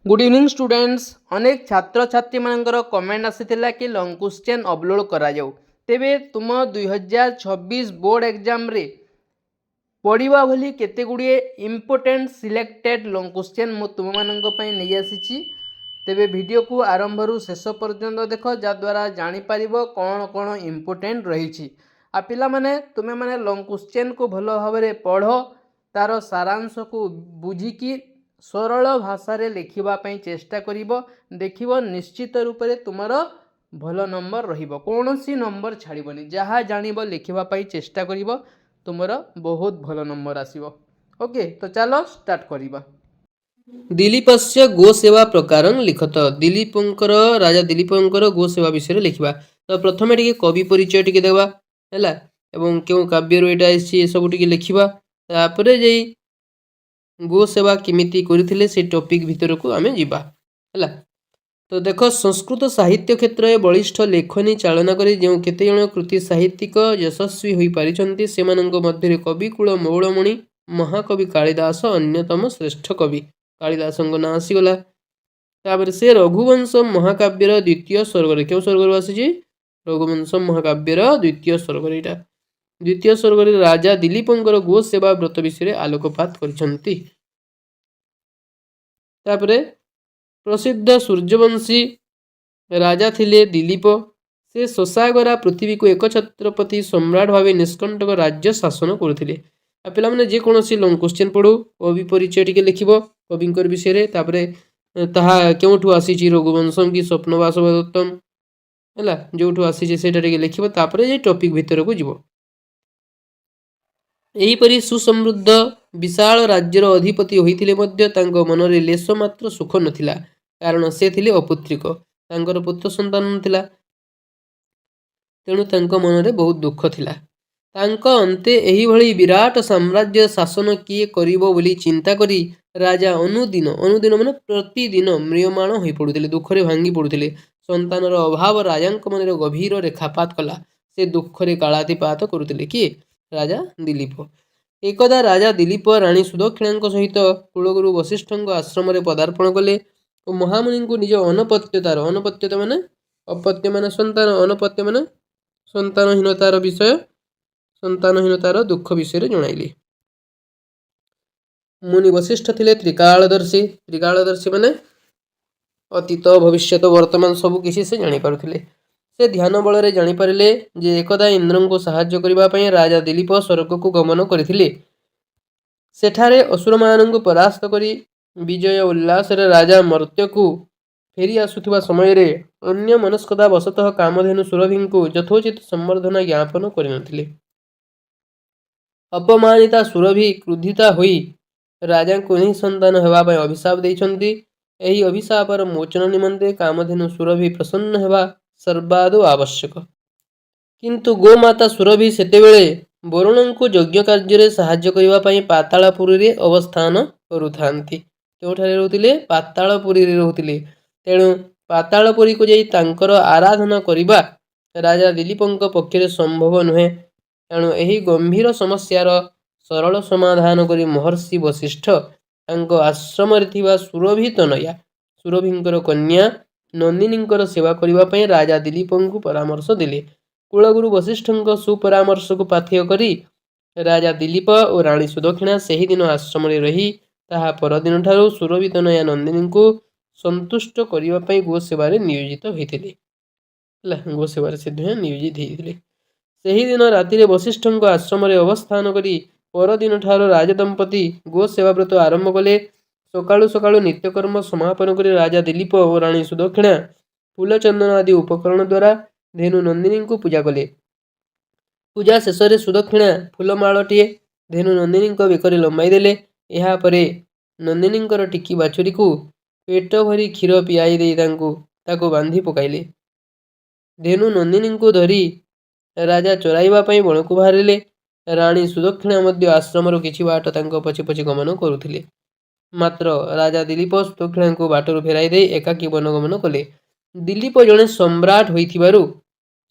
Good evening students. अनेक छात्र छात्री मानकर कमेंट आसीथिला कि लॉन्ग क्वेश्चन अपलोड करा जाऊ। तेबे तुम 2026 बोर्ड एग्जाम रे पढ़ा भली केते गुड़िए इम्पोर्टेंट सिलेक्टेड लॉन्ग क्वेश्चन मु तुम मानक पई नै आसीची। तेबे वीडियो को आरंभ रु शेष पर्यंत देख जद्वारा जापर कौन कौन इम्पोर्टेंट रही। आ पिला माने तुमे माने लॉन्ग क्वेश्चन को भल भाव पढ़ तार सारांश को बुझिकी सरल भाषा रे लिखापी चेष्टा करिवो। देखिवो निश्चित रूप से तुमर भल नंबर रहिबो, कौन सी नंबर छाड़बनी, जहाँ जानिबो लिखापी चेष्टा करिवो तुमर बहुत भल नंबर आसीबो। ओके, तो चलो स्टार्ट करिबा। दिलीपस्य गो सेवा प्रकार लिखत। दिलीपंकर राजा दिलीपंकर गो सेवा विषय लिखा। तो प्रथम टे कवि परिचय टी देवा है एवं क्यों काव्य ये सब टी लिखा। तापर जाई गो सेवा किमिति करथिले से टॉपिक भितर को आमे जिबा हला। तो देख संस्कृत साहित्य क्षेत्र में बलिष्ठ लेखनी चालना करी जो केते जण कृति साहित्यिक यशस्वी होई पारिछंती सेमानंक मध्य कविकुल मौलमणि महाकवि कालिदास अन्यतम श्रेष्ठ कवि। कालिदासंक नाम आसीगला। तापर से रघुवंश महाकाव्यर द्वितीय स्वर्ग क्यों स्वर्ग आसी रघुवंश महाकाव्यर द्वितीय स्वर्ग यहाँ द्वितीय स्वर्ग राजा दिलीपंकर गो सेवा व्रत विषय आलोकपात करछंती। तापरे प्रसिद्ध सूर्यवंशी राजा थिले दिलीप। से शशागरा पृथ्वी को एक छत्रपति सम्राट भाव निष्कंटक राज्य शासन करथिले। पे मैंने जेकोसी लंग क्वेश्चन पढ़ू कवि परिचय टी लिख कविंकर विषय तापरे ताहा क्योंठू आसी रघुवंशम कि स्वप्नवास दत्तम है जो आसी से लिख तापरे टॉपिक भितर को जीव। एहीपरि सुसमृद्ध विशाल राज्यर अधिपति होइथिले मध्य तांको मनरे लेश मात्र सुख नथिला, कारण से थिले अपुत्रिक, तांकर पुत्र संतान नथिला, तेणु तांको मनरे बहुत दुख थिला। तांको अंते एही भली विराट साम्राज्य शासन किए करिवो बोली चिंता करी राजा अनुदिन अनुदिन माने प्रतिदिन म्रियमाण होई पडुथिले, दुखरे भांगी पडुथिले। संतानर अभाव राजांक मनरे गभीर रेखापात कला। से दुखरे कालातिपात करुथिले कि राजा दिलीप। एकदा राजा दिलीप राणी सुदक्षिणा सहित कुलगुरु वशिष्ठ आश्रम पदार्पण कले और महामुनि को निज अनपत्यतार अनपत्यता माने अपत्य माने संतान अनपत्य माने संतानहीनतार विषय संतानहीनतार दुख विषय जणाइले। मुनि वशिष्ठ थिले त्रिकालदर्शी। त्रिकालदर्शी माने अतीत भविष्यत वर्तमान सब किसी से जानी पारुथिले। से ध्यान बल जानीपारे जे एकदा इंद्र को साहाय्य करने राजा दिलीप स्वर्ग को गमन करथिले। सेठारे असुर मान परास्त करी विजय उल्लास राजा मर्त्य को फेरी आसुथिबा समय रे अन्य मनस्कता वशतः कामधेनु सुरभि को यथोचित संवर्धना ज्ञापन करनथिले। अपमानिता सुरभि क्रुद्धिता होई राजा को नहीं संतान हेबा पय अभिशाप देइछंती। एही अभिशापर मोचन निमंते कामधेनु सुरभि प्रसन्न हेबा सर्वादो आवश्यक। किंतु गोमाता सुरभि सेतेबेले वरुण को यज्ञ कार्य साहाय्य करने पाई पातालपुरी रे अवस्थान करुथांती। केउठारे रहउथिले? पातालपुरी रे रहउथिले। तेणु पातालपुरी को जाई तांकर आराधना करिबा राजा दिलीपंक पक्षरे संभव नुहे। तेणु एही गंभीर समस्यार सरल समाधान करी महर्षि वशिष्ठ तांको आश्रम रे थिबा सुरभि तनया सुरभिंकर कन्या नंदिनींकर सेवा करने पाई राजा दिलीपंक परामर्श देले। कुलगुरु वशिष्ठ सुपरामर्श को पाथेय करी राजा दिलीप और राणी सुदक्षिणा से ही दिन आश्रम रही ताहा परदिन ठारू सुरभि तनया नंदिनी को संतुष्ट करने पाई गो सेवारे नियोजित होइथिले। गो सेवारे से दुहे नियोजित होइथिले। सेही दिन राति वशिष्ठ आश्रम अवस्थान करी परदिन ठारू राजदंपति गो सेवा व्रत आरंभ कले। सकाळु सकाळु नित्यकर्म समापन करी राजा दिलीप और राणी सुदक्षिणा फूल चंदन आदि उपकरण द्वारा धेनु नंदिनी को पूजा कले। पूजा शेष सुदक्षिणा फूलमालटीए धेनु नंदिनी बेकरे लंबाई देले। यापरे नंदिनी टिकी बाछुरी को पेट भरी क्षीर पियाई दे ताको बांधी पकाइले। धेनु नंदिनी को धरी राजा चराइबा पई बण को बाहरिले। राणी सुदक्षिणा मध्य आश्रम किछि बाट तांको पछे पछे गमन करुथिले। मात्र राजा दिलीप सुदक्षिणा को बाटरू फेराई दे एकाकी वनगमन कले। दिलीप जड़े सम्राट होइथिबारु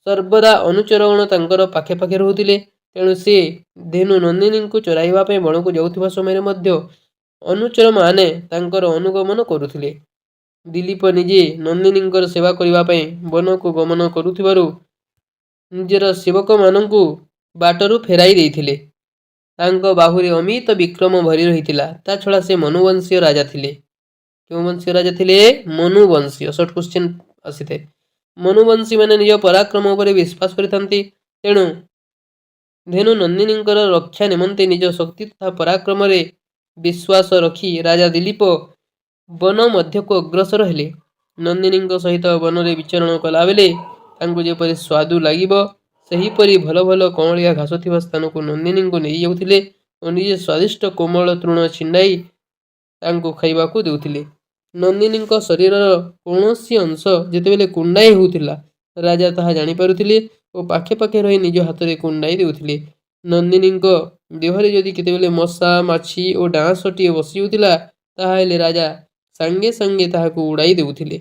सर्वदा अनुचरगण तांकर पाखे पाखे रहउथिले। तेणु से धेनु नंदिनी को चराइबा पई बण को जाउथिबा समय मध्य अनुचर माने तांकर अनुगमन करुथिले। ଦିଲୀପ ନିଜେ ନନ୍ଦିନୀଙ୍କର ସେବା କରିବା ପାଇଁ ବନକୁ ଗମନ କରୁଥିବାରୁ ନିଜର ସେବକମାନଙ୍କୁ ବାଟରୁ ଫେରାଇ ଦେଇଥିଲେ। ତାଙ୍କ ବାହୁରେ ଅମିତ ବିକ୍ରମ ଭରି ରହିଥିଲା। ତା ଛଡ଼ା ସେ ମନୁବଂଶୀୟ ରାଜା ଥିଲେ। କେଉଁ ବଂଶୀୟ ରାଜା ଥିଲେ? ମନୁବଂଶୀୟ। ସର୍ଟ କ୍ୱେଶ୍ଚିନ୍ ଆସିଥାଏ। ମନୁବଂଶୀମାନେ ନିଜ ପରାକ୍ରମ ଉପରେ ବିଶ୍ୱାସ କରିଥାନ୍ତି। ତେଣୁ ଧେନୁ ନନ୍ଦିନୀଙ୍କର ରକ୍ଷା ନିମନ୍ତେ ନିଜ ଶକ୍ତି ତଥା ପରାକ୍ରମରେ ବିଶ୍ୱାସ ରଖି ରାଜା ଦିଲୀପ ବନ ମଧ୍ୟକୁ ଅଗ୍ରସର ହେଲେ। ନନ୍ଦିନୀଙ୍କ ସହିତ ବନରେ ବିଚରଣ କଲାବେଳେ ତାଙ୍କୁ ଯେପରି ସ୍ୱାଦୁ ଲାଗିବ ସେହିପରି ଭଲ ଭଲ କଅଁଳିଆ ଘାସ ଥିବା ସ୍ଥାନକୁ ନନ୍ଦିନୀଙ୍କୁ ନେଇଯାଉଥିଲେ ଓ ନିଜେ ସ୍ୱାଦିଷ୍ଟ କୋମଳ ତୃଣ ଛିଣ୍ଡାଇ ତାଙ୍କୁ ଖାଇବାକୁ ଦେଉଥିଲେ। ନନ୍ଦିନୀଙ୍କ ଶରୀରର କୌଣସି ଅଂଶ ଯେତେବେଳେ କୁଣ୍ଡାଇ ହେଉଥିଲା ରାଜା ତାହା ଜାଣିପାରୁଥିଲେ ଓ ପାଖେ ପାଖେ ରହି ନିଜ ହାତରେ କୁଣ୍ଡାଇ ଦେଉଥିଲେ। ନନ୍ଦିନୀଙ୍କ ଦେହରେ ଯଦି କେତେବେଳେ ମଶା, ମାଛି ଓ ଡାଁସଟିଏ ବସିଯାଉଥିଲା ତାହେଲେ ରାଜା ସାଙ୍ଗେ ସାଙ୍ଗେ ତାହାକୁ ଉଡ଼ାଇ ଦେଉଥିଲେ।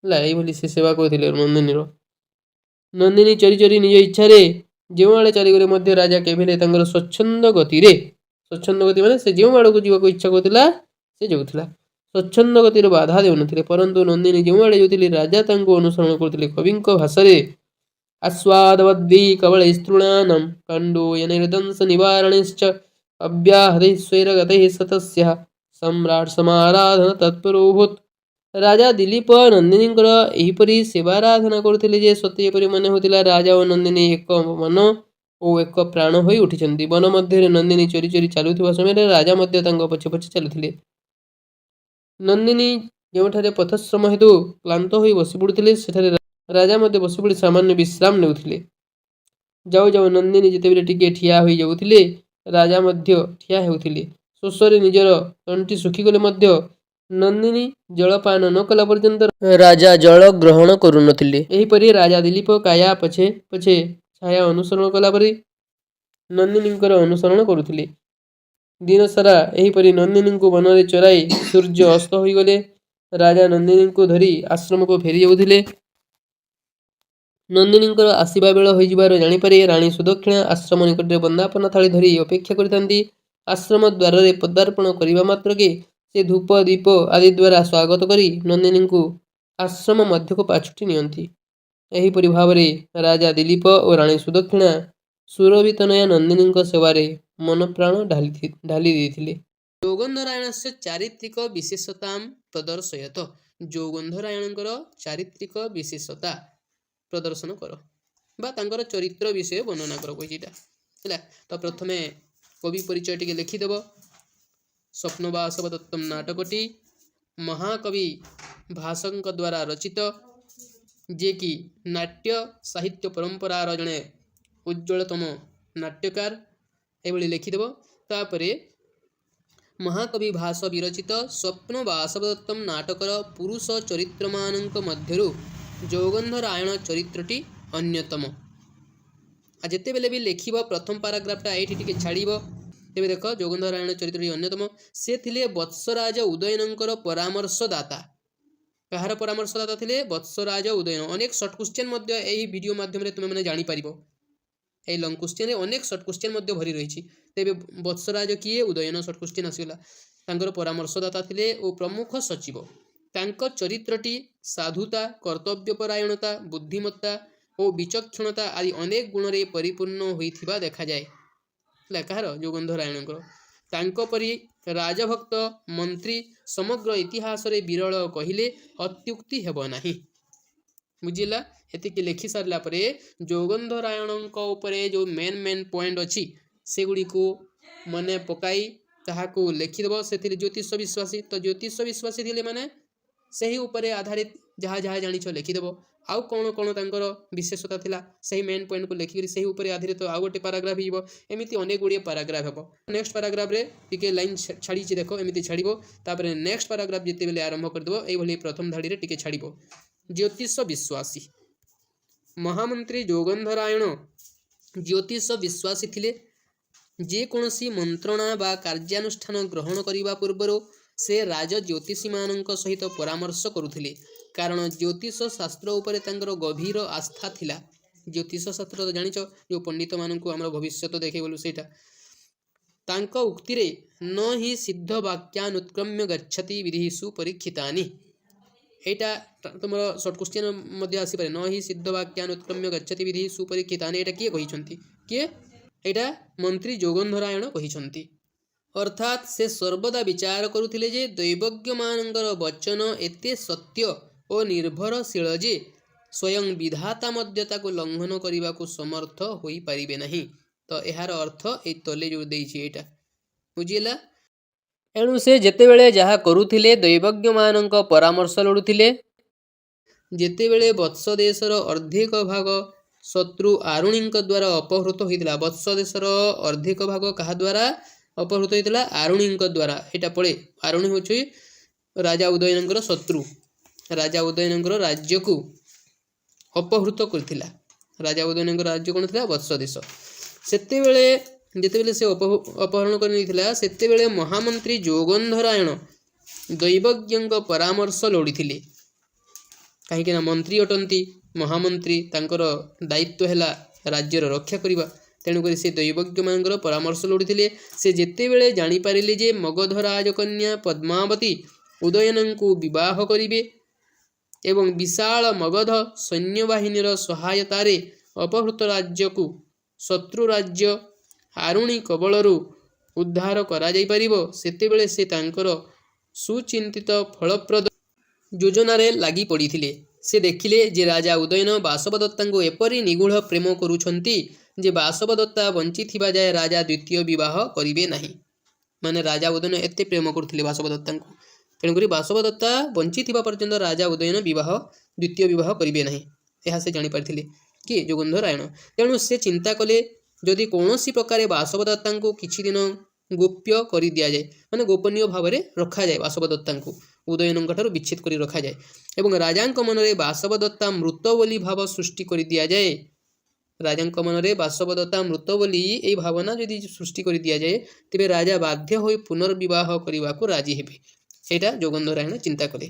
ହେଲା, ଏଇଭଳି ସେ ସେବା କରୁଥିଲେ ନନ୍ଦିନୀର। ନନ୍ଦିନୀ ଚରି ଚରି ନିଜ ଇଚ୍ଛାରେ ଯେଉଁଆଡ଼େ ଚାଲିଗଲେ ମଧ୍ୟ ରାଜା କେବେହେଲେ ତାଙ୍କର ସ୍ୱଚ୍ଛନ୍ଦ ଗତିରେ, ସ୍ୱଚ୍ଛନ୍ଦ ଗତି ମାନେ ସେ ଯେଉଁ ଆଡ଼କୁ ଯିବାକୁ ଇଚ୍ଛା କରୁଥିଲା ସେ ଯାଉଥିଲା, ସ୍ୱଚ୍ଛନ୍ଦ ଗତିରେ ବାଧା ଦେଉନଥିଲେ। ପରନ୍ତୁ ନନ୍ଦିନୀ ଯେଉଁଆଡ଼େ ଯାଉଥିଲେ ରାଜା ତାଙ୍କୁ ଅନୁସରଣ କରୁଥିଲେ। କବିଙ୍କ ଭାଷାରେ ଆସ୍ୱାଦବଦ୍ଭି କବଳୈସ୍ତୃଣାନାଂ କାଣ୍ଡୋୟନିର୍ଦଂଶ ନିବାରଣୈଶ୍ଚ ଅବ୍ୟାହତୈଶ୍ୱୈରଗତୈଃ ସତସ୍ୟାଃ ସମ୍ରାଟ ସମାରାଧନ ତତ୍ପରୋଭୂତ୍। ରାଜା ଦିଲୀପ ନନ୍ଦିନୀଙ୍କର ଏହିପରି ସେବାରାଧନା କରୁଥିଲେ ଯେ ସତେ ଏପରି ମନେ ହେଉଥିଲା ରାଜା ଓ ନନ୍ଦିନୀ ଏକ ମନ ଓ ଏକ ପ୍ରାଣ ହୋଇ ଉଠିଛନ୍ତି। ବନ ମଧ୍ୟରେ ନନ୍ଦିନୀ ଚରି ଚରି ଚାଲୁଥିବା ସମୟରେ ରାଜା ମଧ୍ୟ ତାଙ୍କ ପଛେ ପଛେ ଚାଲୁଥିଲେ। ନନ୍ଦିନୀ ଯେଉଁଠାରେ ପଥଶ୍ରମ ହେତୁ କ୍ଳାନ୍ତ ହୋଇ ବସି ପଡ଼ୁଥିଲେ ସେଠାରେ ରାଜା ମଧ୍ୟ ବସି ପଡ଼ି ସାମାନ୍ୟ ବିଶ୍ରାମ ନେଉଥିଲେ। ଯାଉ ଯାଉ ନନ୍ଦିନୀ ଯେତେବେଳେ ଟିକିଏ ଠିଆ ହୋଇଯାଉଥିଲେ ରାଜା ମଧ୍ୟ ଠିଆ ହେଉଥିଲେ। ଶୋଷରେ ନିଜର ତଣ୍ଟି ଶୁଖିଗଲେ ମଧ୍ୟ ନନ୍ଦିନୀ ଜଳପାନ ନ କଲା ପର୍ଯ୍ୟନ୍ତ ରାଜା ଜଳ ଗ୍ରହଣ କରୁନଥିଲେ। ଏହିପରି ରାଜା ଦିଲୀପ କାୟା ପଛେ ପଛେ ଛାୟା ଅନୁସରଣ କଲାପରି ନନ୍ଦିନୀଙ୍କର ଅନୁସରଣ କରୁଥିଲେ। ଦିନସାରା ଏହିପରି ନନ୍ଦିନୀଙ୍କୁ ବନରେ ଚରାଇ ସୂର୍ଯ୍ୟ ଅସ୍ତ ହୋଇଗଲେ ରାଜା ନନ୍ଦିନୀଙ୍କୁ ଧରି ଆଶ୍ରମକୁ ଫେରି ଯାଉଥିଲେ। ନନ୍ଦିନୀଙ୍କର ଆସିବା ବେଳ ହୋଇଯିବାର ଜାଣିପାରି ରାଣୀ ସୁଦକ୍ଷିଣା ଆଶ୍ରମ ନିକଟରେ ବନ୍ଦାପନା ଥାଳି ଧରି ଅପେକ୍ଷା କରିଥାନ୍ତି। ଆଶ୍ରମ ଦ୍ୱାରରେ ପଦାର୍ପଣ କରିବା ମାତ୍ରକେ ସେ ଧୂପ ଦୀପ ଆଦି ଦ୍ୱାରା ସ୍ୱାଗତ କରି ନନ୍ଦିନୀଙ୍କୁ ଆଶ୍ରମ ମଧ୍ୟକୁ ପାଛୋଟି ନିଅନ୍ତି। ଏହିପରି ଭାବରେ ରାଜା ଦିଲୀପ ଓ ରାଣୀ ସୁଦକ୍ଷିଣା ସୁରଭିତନୟା ନନ୍ଦିନୀଙ୍କ ସେବାରେ ମନପ୍ରାଣ ଢାଲି ଦେଇଥିଲେ। ଯୌଗନ୍ଧରାୟଣସ୍ୟ ଚାରିତ୍ରିକ ବିଶେଷତାଂ ପ୍ରଦର୍ଶୟତ। ଯୌଗନ୍ଧରାୟଣଙ୍କର ଚାରିତ୍ରିକ ବିଶେଷତା ପ୍ରଦର୍ଶନ କର ବା ତାଙ୍କର ଚରିତ୍ର ବିଷୟ ବର୍ଣ୍ଣନା କର କହିଛି ଏଇଟା। ହେଲା, ତ ପ୍ରଥମେ କବି ପରିଚୟ ଟିକେ ଲେଖିଦେବ। ସ୍ୱପ୍ନବାସବ ଦତ୍ତମ ନାଟକଟି ମହାକବି ଭାସଙ୍କ ଦ୍ୱାରା ରଚିତ, ଯିଏକି ନାଟ୍ୟ ସାହିତ୍ୟ ପରମ୍ପରାର ଜଣେ ଉଜ୍ଜ୍ୱଳତମ ନାଟ୍ୟକାର। ଏଭଳି ଲେଖିଦେବ। ତାପରେ ମହାକବି ଭାସ ବିରଚିତ ସ୍ୱପ୍ନବାସବ ଦତ୍ତମ ନାଟକର ପୁରୁଷ ଚରିତ୍ରମାନଙ୍କ ମଧ୍ୟରୁ ଯୌଗନ୍ଧରାୟଣ ଚରିତ୍ରଟି ଅନ୍ୟତମ। ଆଉ ଯେତେବେଳେ ବି ଲେଖିବ ପ୍ରଥମ ପାରାଗ୍ରାଫଟା ଏଇଠି ଟିକେ ଛାଡ଼ିବ। ତେବେ ଦେଖ, ଯୌଗନ୍ଧରାୟଣ ଚରିତ୍ରଟି ଅନ୍ୟତମ। ସେ ଥିଲେ ବତ୍ସରାଜ ଉଦୟନଙ୍କର ପରାମର୍ଶଦାତା। କାହାର ପରାମର୍ଶଦାତା ଥିଲେ? ବତ୍ସରାଜ ଉଦୟନ। ଅନେକ ସର୍ଟ କ୍ୱେଶ୍ଚିନ୍ ମଧ୍ୟ ଏହି ଭିଡ଼ିଓ ମାଧ୍ୟମରେ ତୁମେମାନେ ଜାଣିପାରିବ। এই ଲଙ୍ଗ କ୍ୱେଶ୍ଚିନ୍ରେ ଅନେକ ସର୍ଟ କ୍ୱେଶ୍ଚିନ୍ ମଧ୍ୟ ଭରି ରହିଛି। ତେବେ ବତ୍ସରାଜ କିଏ? ଉଦୟନ। ସର୍ଟ କ୍ୱେଶ୍ଚିନ୍ ଆସିଗଲା। ତାଙ୍କର ପରାମର୍ଶଦାତା ଥିଲେ ଓ ପ୍ରମୁଖ ସଚିବ। ତାଙ୍କ ଚରିତ୍ରଟି ସାଧୁତା, କର୍ତ୍ତବ୍ୟପରାୟଣତା, ବୁଦ୍ଧିମତ୍ତା ଓ ବିଚକ୍ଷଣତା ଆଦି ଅନେକ ଗୁଣରେ ପରିପୂର୍ଣ୍ଣ ହୋଇଥିବା ଦେଖାଯାଏ। ହେଲା, କାହାର? ଯୌଗନ୍ଧରାୟଣଙ୍କର। ତାଙ୍କ ପରି ରାଜଭକ୍ତ ମନ୍ତ୍ରୀ ସମଗ୍ର ଇତିହାସରେ ବିରଳ କହିଲେ ଅତ୍ୟୁକ୍ତି ହେବ ନାହିଁ। ବୁଝିଲା? ଏତିକି ଲେଖି ସାରିଲା ପରେ ଯୌଗନ୍ଧରାୟଣଙ୍କ ଉପରେ ଯେଉଁ ମେନ୍ ପଏଣ୍ଟ ଅଛି ସେଗୁଡ଼ିକୁ ମନେ ପକାଇ ତାହାକୁ ଲେଖିଦେବ। ସେଥିରେ ଜ୍ୟୋତିଷ ବିଶ୍ୱାସୀ, ତ ଜ୍ୟୋତିଷ ବିଶ୍ୱାସୀ ଥିଲେ ମାନେ ସେହି ଉପରେ ଆଧାରିତ ଯାହା ଯାହା ଜାଣିଛ ଲେଖିଦେବ। ଆଉ କ'ଣ କ'ଣ ତାଙ୍କର ବିଶେଷତା ଥିଲା ସେହି ମେନ୍ ପଏଣ୍ଟକୁ ଲେଖିକରି ସେହି ଉପରେ ଆଧାରିତ ଆଉ ଗୋଟେ ପାରାଗ୍ରାଫ ହେଇଯିବ। ଏମିତି ଅନେକ ଗୁଡ଼ିଏ ପାରାଗ୍ରାଫ ହେବ। ନେକ୍ସଟ ପାରାଗ୍ରାଫରେ ଟିକେ ଲାଇନ୍ ଛାଡ଼ିଛି ଦେଖ, ଏମିତି ଛାଡ଼ିବ। ତାପରେ ନେକ୍ସଟ ପାରାଗ୍ରାଫ ଯେତେବେଳେ ଆରମ୍ଭ କରିଦେବ ଏଇଭଳି ପ୍ରଥମ ଧାଡ଼ିରେ ଟିକେ ଛାଡ଼ିବ। ଜ୍ୟୋତିଷ ବିଶ୍ୱାସୀ ମହାମନ୍ତ୍ରୀ ଯୌଗନ୍ଧରାୟଣ ଜ୍ୟୋତିଷ ବିଶ୍ୱାସୀ ଥିଲେ। ଯେକୌଣସି ମନ୍ତ୍ରଣା ବା କାର୍ଯ୍ୟାନୁଷ୍ଠାନ ଗ୍ରହଣ କରିବା ପୂର୍ବରୁ ସେ ରାଜ ଜ୍ୟୋତିଷୀମାନଙ୍କ ସହିତ ପରାମର୍ଶ କରୁଥିଲେ, କାରଣ ଜ୍ୟୋତିଷ ଶାସ୍ତ୍ର ଉପରେ ତାଙ୍କର ଗଭୀର ଆସ୍ଥା ଥିଲା। ଜ୍ୟୋତିଷ ଶାସ୍ତ୍ର ତ ଜାଣିଛ, ଯେଉଁ ପଣ୍ଡିତମାନଙ୍କୁ ଆମର ଭବିଷ୍ୟତ ଦେଖେ ବୋଲୁ ସେଇଟା। ତାଙ୍କ ଉକ୍ତିରେ ନ ହି ସିଦ୍ଧ ବାକ୍ୟାନୁତ୍କ୍ରମ୍ୟ ଗଚ୍ଛତି ବିଧିଷୁ ପରୀକ୍ଷିତାନି। এইটা তোমার শর্ট কোশ্চেন মধ্যে আসিপারে ন হি সিদ্ধ বাক্যান উৎক্রম্য গচ্ছতি বিধি সুপরীক্ষিতানি এটা কিଏ କହିଛନ୍ତି କିଏ ଏଇଟା ମନ୍ତ୍ରୀ ଯୋଗନ୍ଧରାୟଣ କହିଛନ୍ତି। ଅର୍ଥାତ୍ ସେ ସର୍ବଦା ବିଚାର କରୁଥିଲେ ଯେ ଦୈବଜ୍ଞମାନଙ୍କର ବଚନ ଏତେ ସତ୍ୟ ଓ ନିର୍ଭରଶୀଳ ଯେ ସ୍ୱୟଂ ବିଧାତା ମଧ୍ୟ ତାକୁ ଲଙ୍ଘନ କରିବାକୁ ସମର୍ଥ ହୋଇପାରିବେ ନାହିଁ। ତ ଏହାର ଅର୍ଥ ଏଇ ତଲେ ଯେଉଁ ଦେଇଛି ଏଇଟା ବୁଝିଲା। ଏଣୁ ସେ ଯେତେବେଳେ ଯାହା କରୁଥିଲେ ଦୈବଜ୍ଞମାନଙ୍କ ପରାମର୍ଶ ଲୋଡ଼ୁଥିଲେ। ଯେତେବେଳେ ବତ୍ସ ଦେଶର ଅର୍ଦ୍ଧେକ ଭାଗ ଶତ୍ରୁ ଆରୁଣୀଙ୍କ ଦ୍ୱାରା ଅପହୃତ ହୋଇଥିଲା, ବତ୍ସ ଦେଶର ଅର୍ଦ୍ଧେକ ଭାଗ କାହା ଦ୍ୱାରା ଅପହୃତ ହୋଇଥିଲା? ଆରୁଣୀଙ୍କ ଦ୍ୱାରା। ଏଇଟା ପଡ଼େ ଆରୁଣୀ ହେଉଛି ରାଜା ଉଦୟନଙ୍କର ଶତ୍ରୁ, ରାଜା ଉଦୟନଙ୍କର ରାଜ୍ୟକୁ ଅପହୃତ କରିଥିଲା। ରାଜା ଉଦୟନଙ୍କର ରାଜ୍ୟ କ'ଣ ଥିଲା? ବତ୍ସ ଦେଶ। ଯେତେବେଳେ ସେ ଅପହରଣ କରି ନେଇଥିଲା ସେତେବେଳେ ମହାମନ୍ତ୍ରୀ ଯୋଗନ୍ଧରାୟଣ ଦୈବଜ୍ଞଙ୍କ ପରାମର୍ଶ ଲୋଡ଼ିଥିଲେ। କାହିଁକିନା ମନ୍ତ୍ରୀ ଅଟନ୍ତି, ମହାମନ୍ତ୍ରୀ, ତାଙ୍କର ଦାୟିତ୍ୱ ହେଲା ରାଜ୍ୟର ରକ୍ଷା କରିବା। ତେଣୁକରି ସେ ଦୈବଜ୍ଞମାନଙ୍କର ପରାମର୍ଶ ଲୋଡ଼ିଥିଲେ। ସେ ଯେତେବେଳେ ଜାଣିପାରିଲେ ଯେ ମଗଧ ରାଜକନ୍ୟା ପଦ୍ମାବତୀ ଉଦୟନଙ୍କୁ ବିବାହ କରିବେ ଏବଂ ବିଶାଳ ମଗଧ ସୈନ୍ୟବାହିନୀର ସହାୟତାରେ ଅପହୃତ ରାଜ୍ୟକୁ ଶତ୍ରୁ ରାଜ୍ୟ ଆରୁଣୀ କବଳରୁ ଉଦ୍ଧାର କରାଯାଇପାରିବ, ସେତେବେଳେ ସେ ତାଙ୍କର ସୁଚିନ୍ତିତ ଫଳପ୍ରଦ ଯୋଜନାରେ ଲାଗି ପଡ଼ିଥିଲେ। ସେ ଦେଖିଲେ ଯେ ରାଜା ଉଦୟନ ବାସବଦତ୍ତାଙ୍କୁ ଏପରି ନିଗୂଢ଼ ପ୍ରେମ କରୁଛନ୍ତି ଯେ ବାସବଦତ୍ତା ବଞ୍ଚିଥିବା ଯାଏ ରାଜା ଦ୍ୱିତୀୟ ବିବାହ କରିବେ ନାହିଁ। ମାନେ ରାଜା ଉଦୟନ ଏତେ ପ୍ରେମ କରୁଥିଲେ ବାସବଦତ୍ତାଙ୍କୁ, ତେଣୁକରି ବାସବଦତ୍ତା ବଞ୍ଚିଥିବା ପର୍ଯ୍ୟନ୍ତ ରାଜା ଉଦୟନ ଦ୍ୱିତୀୟ ବିବାହ କରିବେ ନାହିଁ। ଏହା ସେ ଜାଣିପାରିଥିଲେ କି ଯୋଗନ୍ଧରାୟଣ। ତେଣୁ ସେ ଚିନ୍ତା କଲେ ଯଦି କୌଣସି ପ୍ରକାରେ ବାସବଦତ୍ତାଙ୍କୁ କିଛି ଦିନ ଗୋପ୍ୟ କରି ଦିଆଯାଏ, ମାନେ ଗୋପନୀୟ ଭାବରେ ରଖାଯାଏ, ବାସବଦତ୍ତାଙ୍କୁ ଉଦୟନଙ୍କ ଠାରୁ ବିଚ୍ଛେଦ କରି ରଖାଯାଏ ଏବଂ ରାଜାଙ୍କ ମନରେ ବାସବଦତ୍ତା ମୃତ ବୋଲି ଭାବ ସୃଷ୍ଟି କରି ଦିଆଯାଏ। ରାଜାଙ୍କ ମନରେ ବାସବଦତ୍ତା ମୃତ ବୋଲି ଏହି ଭାବନା ଯଦି ସୃଷ୍ଟି କରି ଦିଆଯାଏ, ତେବେ ରାଜା ବାଧ୍ୟ ହୋଇ ପୁନର୍ବିବାହ କରିବାକୁ ରାଜି ହେବେ। ଏଇଟା ଯୋଗନ୍ଧରାୟଣ ଚିନ୍ତା କଲେ।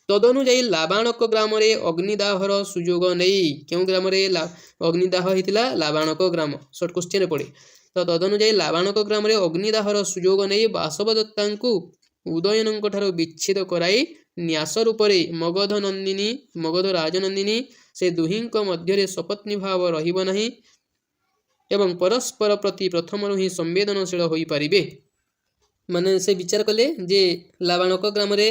ତଦନୁଯାୟୀ ଲାବାଣକ ଗ୍ରାମରେ ଅଗ୍ନିଦାହର ସୁଯୋଗ ନେଇ, କେଉଁ ଗ୍ରାମରେ ଅଗ୍ନିଦାହ ହେଇଥିଲା? ଲାବାଣକ ଗ୍ରାମ। ସର୍ଟ କୋଶ୍ଚେନ୍ ପଡ଼େ। ତ ତଦନୁଯାୟୀ ଲାବାଣକ ଗ୍ରାମରେ ଅଗ୍ନିଦାହର ସୁଯୋଗ ନେଇ ବାସବଦତ୍ତାଙ୍କୁ ଉଦୟନଙ୍କ ଠାରୁ ବିଚ୍ଛେଦ କରାଇ ନ୍ୟାସ ରୂପରେ ମଗଧ ରାଜନନ୍ଦିନୀ ସେ ଦୁହିଁଙ୍କ ମଧ୍ୟରେ ସପତ୍ନୀ ଭାବ ରହିବ ନାହିଁ ଏବଂ ପରସ୍ପର ପ୍ରତି ପ୍ରଥମରୁ ହିଁ ସମ୍ବେଦନଶୀଳ ହୋଇପାରିବେ। ମାନେ ସେ ବିଚାର କଲେ ଯେ ଲାବାଣକ ଗ୍ରାମରେ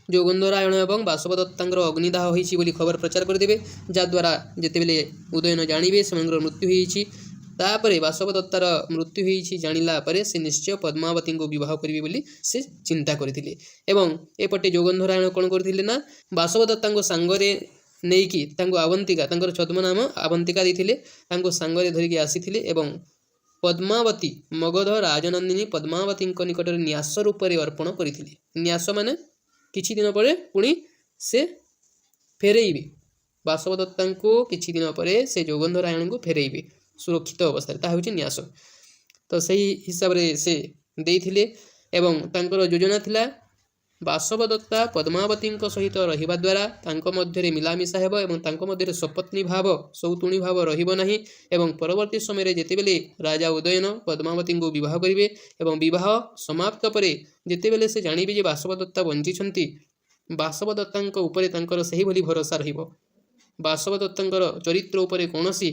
ଯୋଗନ୍ଧରାୟଣ ଏବଂ ବାସବଦତ୍ତାଙ୍କର ଅଗ୍ନିଦାହ ହୋଇଛି ବୋଲି ଖବର ପ୍ରଚାର କରିଦେବେ, ଯାହାଦ୍ୱାରା ଯେତେବେଳେ ଉଦୟନ ଜାଣିବେ ସେମାନଙ୍କର ମୃତ୍ୟୁ ହୋଇଛି, ତାପରେ ବାସବଦତ୍ତାର ମୃତ୍ୟୁ ହୋଇଛି ଜାଣିଲା ପରେ ସେ ନିଶ୍ଚୟ ପଦ୍ମାବତୀଙ୍କୁ ବିବାହ କରିବେ ବୋଲି ସେ ଚିନ୍ତା କରିଥିଲେ। ଏବଂ ଏପଟେ ଯୋଗନ୍ଧରାୟଣ କ'ଣ କରିଥିଲେ ନା ବାସବଦତ୍ତାଙ୍କୁ ସାଙ୍ଗରେ ନେଇକି ତାଙ୍କୁ ଆବନ୍ତିକା, ତାଙ୍କର ଛଦ୍ମ ନାମ ଆବନ୍ତିକା ଦେଇଥିଲେ, ତାଙ୍କୁ ସାଙ୍ଗରେ ଧରିକି ଆସିଥିଲେ ଏବଂ ପଦ୍ମାବତୀ ମଗଧ ରାଜନନ୍ଦିନୀ ପଦ୍ମାବତୀଙ୍କ ନିକଟରେ ନ୍ୟାସ ରୂପରେ ଅର୍ପଣ କରିଥିଲେ। ନ୍ୟାସ ମାନେ କିଛି ଦିନ ପରେ ପୁଣି ସେ ଫେରେଇବେ, ବାସବଦତ୍ତାଙ୍କୁ କିଛି ଦିନ ପରେ ସେ ଯୋଗନ୍ଧରାୟଣଙ୍କୁ ଫେରେଇବେ ସୁରକ୍ଷିତ ଅବସ୍ଥାରେ, ତାହା ହେଉଛି ନ୍ୟାସ। ତ ସେହି ହିସାବରେ ସେ ଦେଇଥିଲେ ଏବଂ ତାଙ୍କର ଯୋଜନା ଥିଲା ବାସବଦତ୍ତା ପଦ୍ମାବତୀଙ୍କ ସହିତ ରହିବା ଦ୍ୱାରା ତାଙ୍କ ମଧ୍ୟରେ ମିଳାମିଶା ହେବ ଏବଂ ତାଙ୍କ ମଧ୍ୟରେ ସପତ୍ନୀ ଭାବ, ସୌତୁଣୀ ଭାବ ରହିବ ନାହିଁ ଏବଂ ପରବର୍ତ୍ତୀ ସମୟରେ ଯେତେବେଳେ ରାଜା ଉଦୟନ ପଦ୍ମାବତୀଙ୍କୁ ବିବାହ କରିବେ ଏବଂ ବିବାହ ସମାପ୍ତ ପରେ ଯେତେବେଳେ ସେ ଜାଣିବେ ଯେ ବାସବଦତ୍ତା ବଞ୍ଚିଛନ୍ତି, ବାସବଦତ୍ତାଙ୍କ ଉପରେ ତାଙ୍କର ସେହିଭଳି ଭରସା ରହିବ, ବାସବଦତ୍ତାଙ୍କର ଚରିତ୍ର ଉପରେ କୌଣସି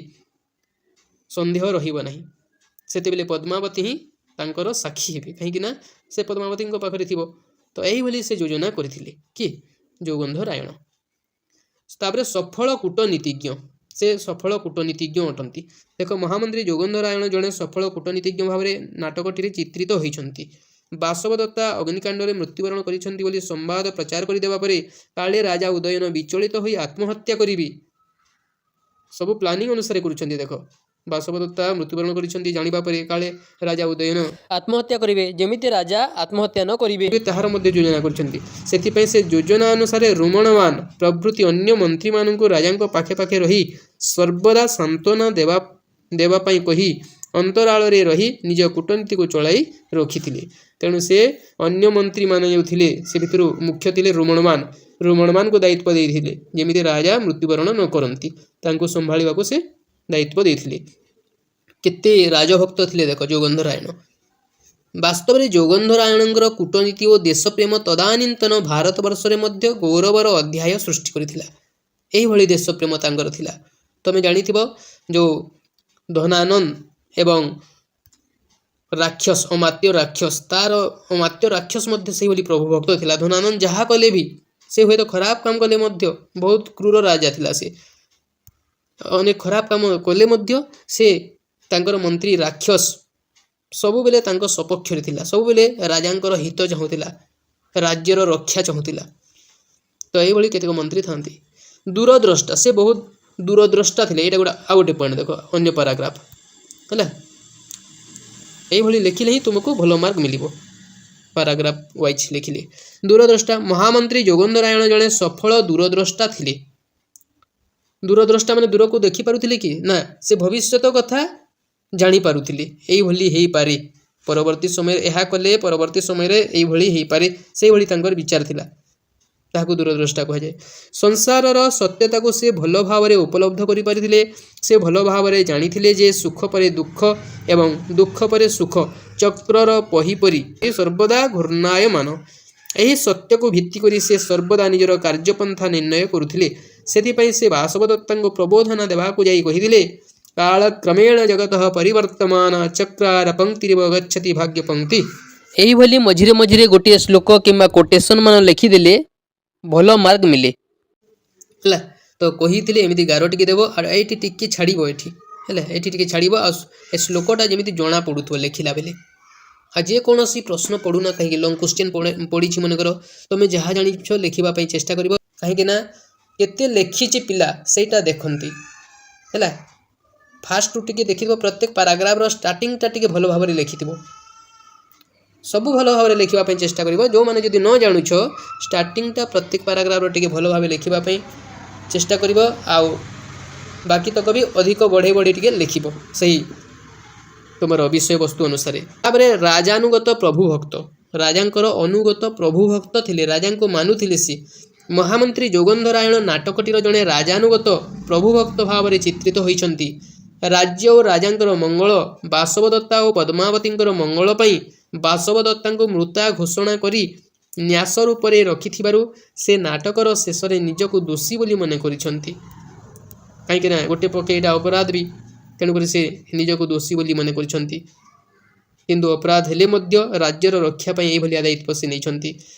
ସନ୍ଦେହ ରହିବ ନାହିଁ, ସେତେବେଳେ ପଦ୍ମାବତୀ ହିଁ ତାଙ୍କର ସାକ୍ଷୀ ହେବେ, କାହିଁକିନା ସେ ପଦ୍ମାବତୀଙ୍କ ପାଖରେ ଥିବ। ତ ଏହିଭଳି ସେ ଯୋଜନା କରିଥିଲେ କି ଯୋଗନ୍ଧରାୟଣ। ତାପରେ ସଫଳ କୂଟନୀତିଜ୍ଞ, ସେ ସଫଳ କୂଟନୀତିଜ୍ଞ ଅଟନ୍ତି। ଦେଖ ମହାମନ୍ତ୍ରୀ ଯୋଗନ୍ଧରାୟଣ ଜଣେ ସଫଳ କୂଟନୀତିଜ୍ଞ ଭାବରେ ନାଟକଟିରେ ଚିତ୍ରିତ ହୋଇଛନ୍ତି। ବାସବଦତ୍ତା ଅଗ୍ନିକାଣ୍ଡରେ ମୃତ୍ୟୁବରଣ କରିଛନ୍ତି ବୋଲି ସମ୍ବାଦ ପ୍ରଚାର କରିଦେବା ପରେ କାଳେ ରାଜା ଉଦୟନ ବିଚଳିତ ହୋଇ ଆତ୍ମହତ୍ୟା କରିବେ, ସବୁ ପ୍ଲାନିଂ ଅନୁସାରେ କରୁଛନ୍ତି। ଦେଖ ବାସବଦତ୍ତା ମୃତ୍ୟୁବରଣ କରିଛନ୍ତି ଜାଣିବା ପରେ କାଳେ ରାଜା ଉଦୟନ ଆତ୍ମହତ୍ୟା କରିବେ, ଯେମିତି ରାଜା ଆତ୍ମହତ୍ୟା ନ କରିବେ ତାହାର ମଧ୍ୟ ଯୋଜନା କରିଛନ୍ତି। ସେଥିପାଇଁ ସେ ଯୋଜନା ଅନୁସାରେ ରୁମଣମାନ ପ୍ରଭୃତି ଅନ୍ୟ ମନ୍ତ୍ରୀମାନଙ୍କୁ ରାଜାଙ୍କ ପାଖେ ପାଖେ ରହି ସର୍ବଦା ସାନ୍ତ୍ୱନା ଦେବା ପାଇଁ କହି ଅନ୍ତରାଳରେ ରହି ନିଜ କୂଟନୀତିକୁ ଚଳାଇ ରଖିଥିଲେ। ତେଣୁ ସେ ଅନ୍ୟ ମନ୍ତ୍ରୀମାନେ ଯେଉଁ ଥିଲେ ସେ ଭିତରୁ ମୁଖ୍ୟ ଥିଲେ ରୁମଣମାନଙ୍କୁ ଦାୟିତ୍ୱ ଦେଇଥିଲେ, ଯେମିତି ରାଜା ମୃତ୍ୟୁବରଣ ନ କରନ୍ତି, ତାଙ୍କୁ ସମ୍ଭାଳିବାକୁ ସେ ଦାୟିତ୍ୱ ଦେଇଥିଲେ। କେତେ ରାଜଭକ୍ତ ଥିଲେ ଦେଖ ଯୋଗନ୍ଧରାୟଣ। ବାସ୍ତବରେ ଯୋଗନ୍ଧରାୟଣଙ୍କର କୂଟନୀତି ଓ ଦେଶପ୍ରେମ ତଦାନୀନ୍ତନ ଭାରତବର୍ଷରେ ମଧ୍ୟ ଗୌରବର ଅଧ୍ୟାୟ ସୃଷ୍ଟି କରିଥିଲା। ଏହିଭଳି ଦେଶପ୍ରେମ ତାଙ୍କର ଥିଲା। ତମେ ଜାଣିଥିବ ଯେଉଁ ଧନାନନ୍ଦ ଏବଂ ରାକ୍ଷସ ଅମାତ୍ୟ ରାକ୍ଷସ, ତାର ଅମାତ୍ୟ ରାକ୍ଷସ ମଧ୍ୟ ସେଇଭଳି ପ୍ରଭୁ ଭକ୍ତ ଥିଲା। ଧନାନନ୍ଦ ଯାହା କଲେ ବି, ସେ ହୁଏତ ଖରାପ କାମ କଲେ ମଧ୍ୟ, ବହୁତ କ୍ରୂର ରାଜା ଥିଲା ସେ, ଅନେକ ଖରାପ କାମ କଲେ ମଧ୍ୟ ସେ ତାଙ୍କର ମନ୍ତ୍ରୀ ରାକ୍ଷସ ସବୁବେଳେ ତାଙ୍କ ସପକ୍ଷରେ ଥିଲା, ସବୁବେଳେ ରାଜାଙ୍କର ହିତ ଚାହୁଁଥିଲା, ରାଜ୍ୟର ରକ୍ଷା ଚାହୁଁଥିଲା। ତ ଏଇଭଳି କେତେକ ମନ୍ତ୍ରୀ ଥାନ୍ତି। ଦୂରଦ୍ରଷ୍ଟା, ସେ ବହୁତ ଦୂରଦ୍ରଷ୍ଟା ଥିଲେ। ଏଇଟା ଗୋଟେ ଆଉ ଗୋଟେ ପଏଣ୍ଟ ଦେଖ, ଅନ୍ୟ ପାରାଗ୍ରାଫ ହେଲା। এইଭଳି ଲେଖିଲେ ହିଁ ତୁମକୁ ଭଲ ମାର୍କ ମିଳିବ, ପାରାଗ୍ରାଫ ୱାଇଜ୍ ଲେଖିଲେ। ଦୂରଦ୍ରଷ୍ଟା, ମହାମନ୍ତ୍ରୀ ଯୋଗେନ୍ଦ୍ରରାୟଣ ଜଣେ ସଫଳ ଦୂରଦ୍ରଷ୍ଟା ଥିଲେ। ଦୂରଦ୍ରଷ୍ଟା ମାନେ ଦୂରକୁ ଦେଖିପାରୁଥିଲେ କି ନା, ସେ ଭବିଷ୍ୟତ କଥା ଜାଣିପାରୁଥିଲେ। ଏଇଭଳି ହେଇପାରେ, ପରବର୍ତ୍ତୀ ସମୟରେ ଏହା କଲେ ପରବର୍ତ୍ତୀ ସମୟରେ ଏଇଭଳି ହେଇପାରେ, ସେଇଭଳି ତାଙ୍କର ବିଚାର ଥିଲା, ତାହାକୁ ଦୂରଦ୍ରଷ୍ଟା କୁହାଯାଏ। ସଂସାରର ସତ୍ୟତାକୁ ସେ ଭଲ ଭାବରେ ଉପଲବ୍ଧ କରିପାରିଥିଲେ। ସେ ଭଲ ଭାବରେ ଜାଣିଥିଲେ ଯେ ସୁଖ ପରେ ଦୁଃଖ ଏବଂ ଦୁଃଖ ପରେ ସୁଖ ଚକ୍ରର ପହିପରି ସର୍ବଦା ଘୂର୍ଣ୍ଣାୟମାନ। ଏହି ସତ୍ୟକୁ ଭିତ୍ତି କରି ସେ ସର୍ବଦା ନିଜର କାର୍ଯ୍ୟପନ୍ଥା ନିର୍ଣ୍ଣୟ କରୁଥିଲେ। ସେଥିପାଇଁ ସେ ବାସବଦତ୍ତାଙ୍କୁ ପ୍ରବୋଧନା ଦେବାକୁ ଯାଇ କହିଥିଲେ, କାଳକ୍ରମେଣ ଜଗତଃ ପରିବର୍ତ୍ତମାନ ଚକ୍ରାର ପଙ୍କ୍ତିରିବ ଗଚ୍ଛତି ଭାଗ୍ୟ ପଙ୍କ୍ତି। ଏହିଭଳି ମଝିରେ ମଝିରେ ଗୋଟିଏ ଶ୍ଲୋକ କିମ୍ବା କୋଟେସନ ମାନ ଲେଖିଦେଲେ ଭଲ ମାର୍କ ମିଳେ ହେଲା। ତ କହିଥିଲେ ଏମିତି ଗାର ଟିକେ ଦେବ, ଆଉ ଏଇଠି ଟିକେ ଛାଡ଼ିବ, ଏଠି ହେଲା, ଏଠି ଟିକେ ଛାଡ଼ିବ, ଆଉ ଏ ଶ୍ଲୋକଟା ଯେମିତି ଜଣା ପଡ଼ୁଥିବ ଲେଖିଲା ବେଲେ। ଆଉ ଯେକୌଣସି ପ୍ରଶ୍ନ ପଡ଼ୁନା କାହିଁକି, ଲଙ୍ଗ କ୍ୱେଶ୍ଚିନ୍ ପଡ଼ିଛି ମନେକର, ତୁମେ ଯାହା ଜାଣିଛ ଲେଖିବା ପାଇଁ ଚେଷ୍ଟା କରିବ, କାହିଁକି ନା କେତେ ଲେଖିଛି ପିଲା ସେଇଟା ଦେଖନ୍ତି ହେଲା। ଫାଷ୍ଟରୁ ଟିକେ ଦେଖିଥିବ, ପ୍ରତ୍ୟେକ ପାରାଗ୍ରାଫର ଷ୍ଟାର୍ଟିଂଟା ଟିକେ ଭଲ ଭାବରେ ଲେଖିଥିବ, ସବୁ ଭଲ ଭାବରେ ଲେଖିବା ପାଇଁ ଚେଷ୍ଟା କରିବ। ଯେଉଁମାନେ ଯଦି ନ ଜାଣୁଛ, ଷ୍ଟାର୍ଟିଂଟା ପ୍ରତ୍ୟେକ ପାରାଗ୍ରାଫର ଟିକେ ଭଲ ଭାବେ ଲେଖିବା ପାଇଁ ଚେଷ୍ଟା କରିବ, ଆଉ ବାକି ତକ ବି ଅଧିକ ବଢ଼େଇ ବଢ଼େଇ ଟିକେ ଲେଖିବ ସେହି ତୁମର ବିଷୟବସ୍ତୁ ଅନୁସାରେ। ତାପରେ ରାଜାନୁଗତ ପ୍ରଭୁ ଭକ୍ତ, ରାଜାଙ୍କର ଅନୁଗତ ପ୍ରଭୁ ଭକ୍ତ ଥିଲେ, ରାଜାଙ୍କୁ ମାନୁଥିଲେ ସେ। ମହାମନ୍ତ୍ରୀ ଯୋଗେନ୍ଦ୍ରରାୟଣ ନାଟକଟିର ଜଣେ ରାଜାନୁଗତ ପ୍ରଭୁ ଭକ୍ତ ଭାବରେ ଚିତ୍ରିତ ହୋଇଛନ୍ତି। ରାଜ୍ୟ ଓ ରାଜାଙ୍କର ମଙ୍ଗଳ, ବାସବଦତ୍ତା ଓ ପଦ୍ମାବତୀଙ୍କର ମଙ୍ଗଳ ପାଇଁ ବାସବଦତ୍ତାଙ୍କୁ ମୃତା ଘୋଷଣା କରି ନ୍ୟାସ ରୂପରେ ରଖିଥିବାରୁ ସେ ନାଟକର ଶେଷରେ ନିଜକୁ ଦୋଷୀ ବୋଲି ମନେ କରିଛନ୍ତି। କାହିଁକିନା ଗୋଟେ ପକ୍ଷେ ଏଇଟା ଅପରାଧ ବି, ତେଣୁକରି ସେ ନିଜକୁ ଦୋଷୀ ବୋଲି ମନେ କରିଛନ୍ତି। କିନ୍ତୁ ଅପରାଧ ହେଲେ ମଧ୍ୟ ରାଜ୍ୟର ରକ୍ଷା ପାଇଁ ଏଇଭଳିଆ ଦାୟିତ୍ୱ ସେ ନେଇଛନ୍ତି।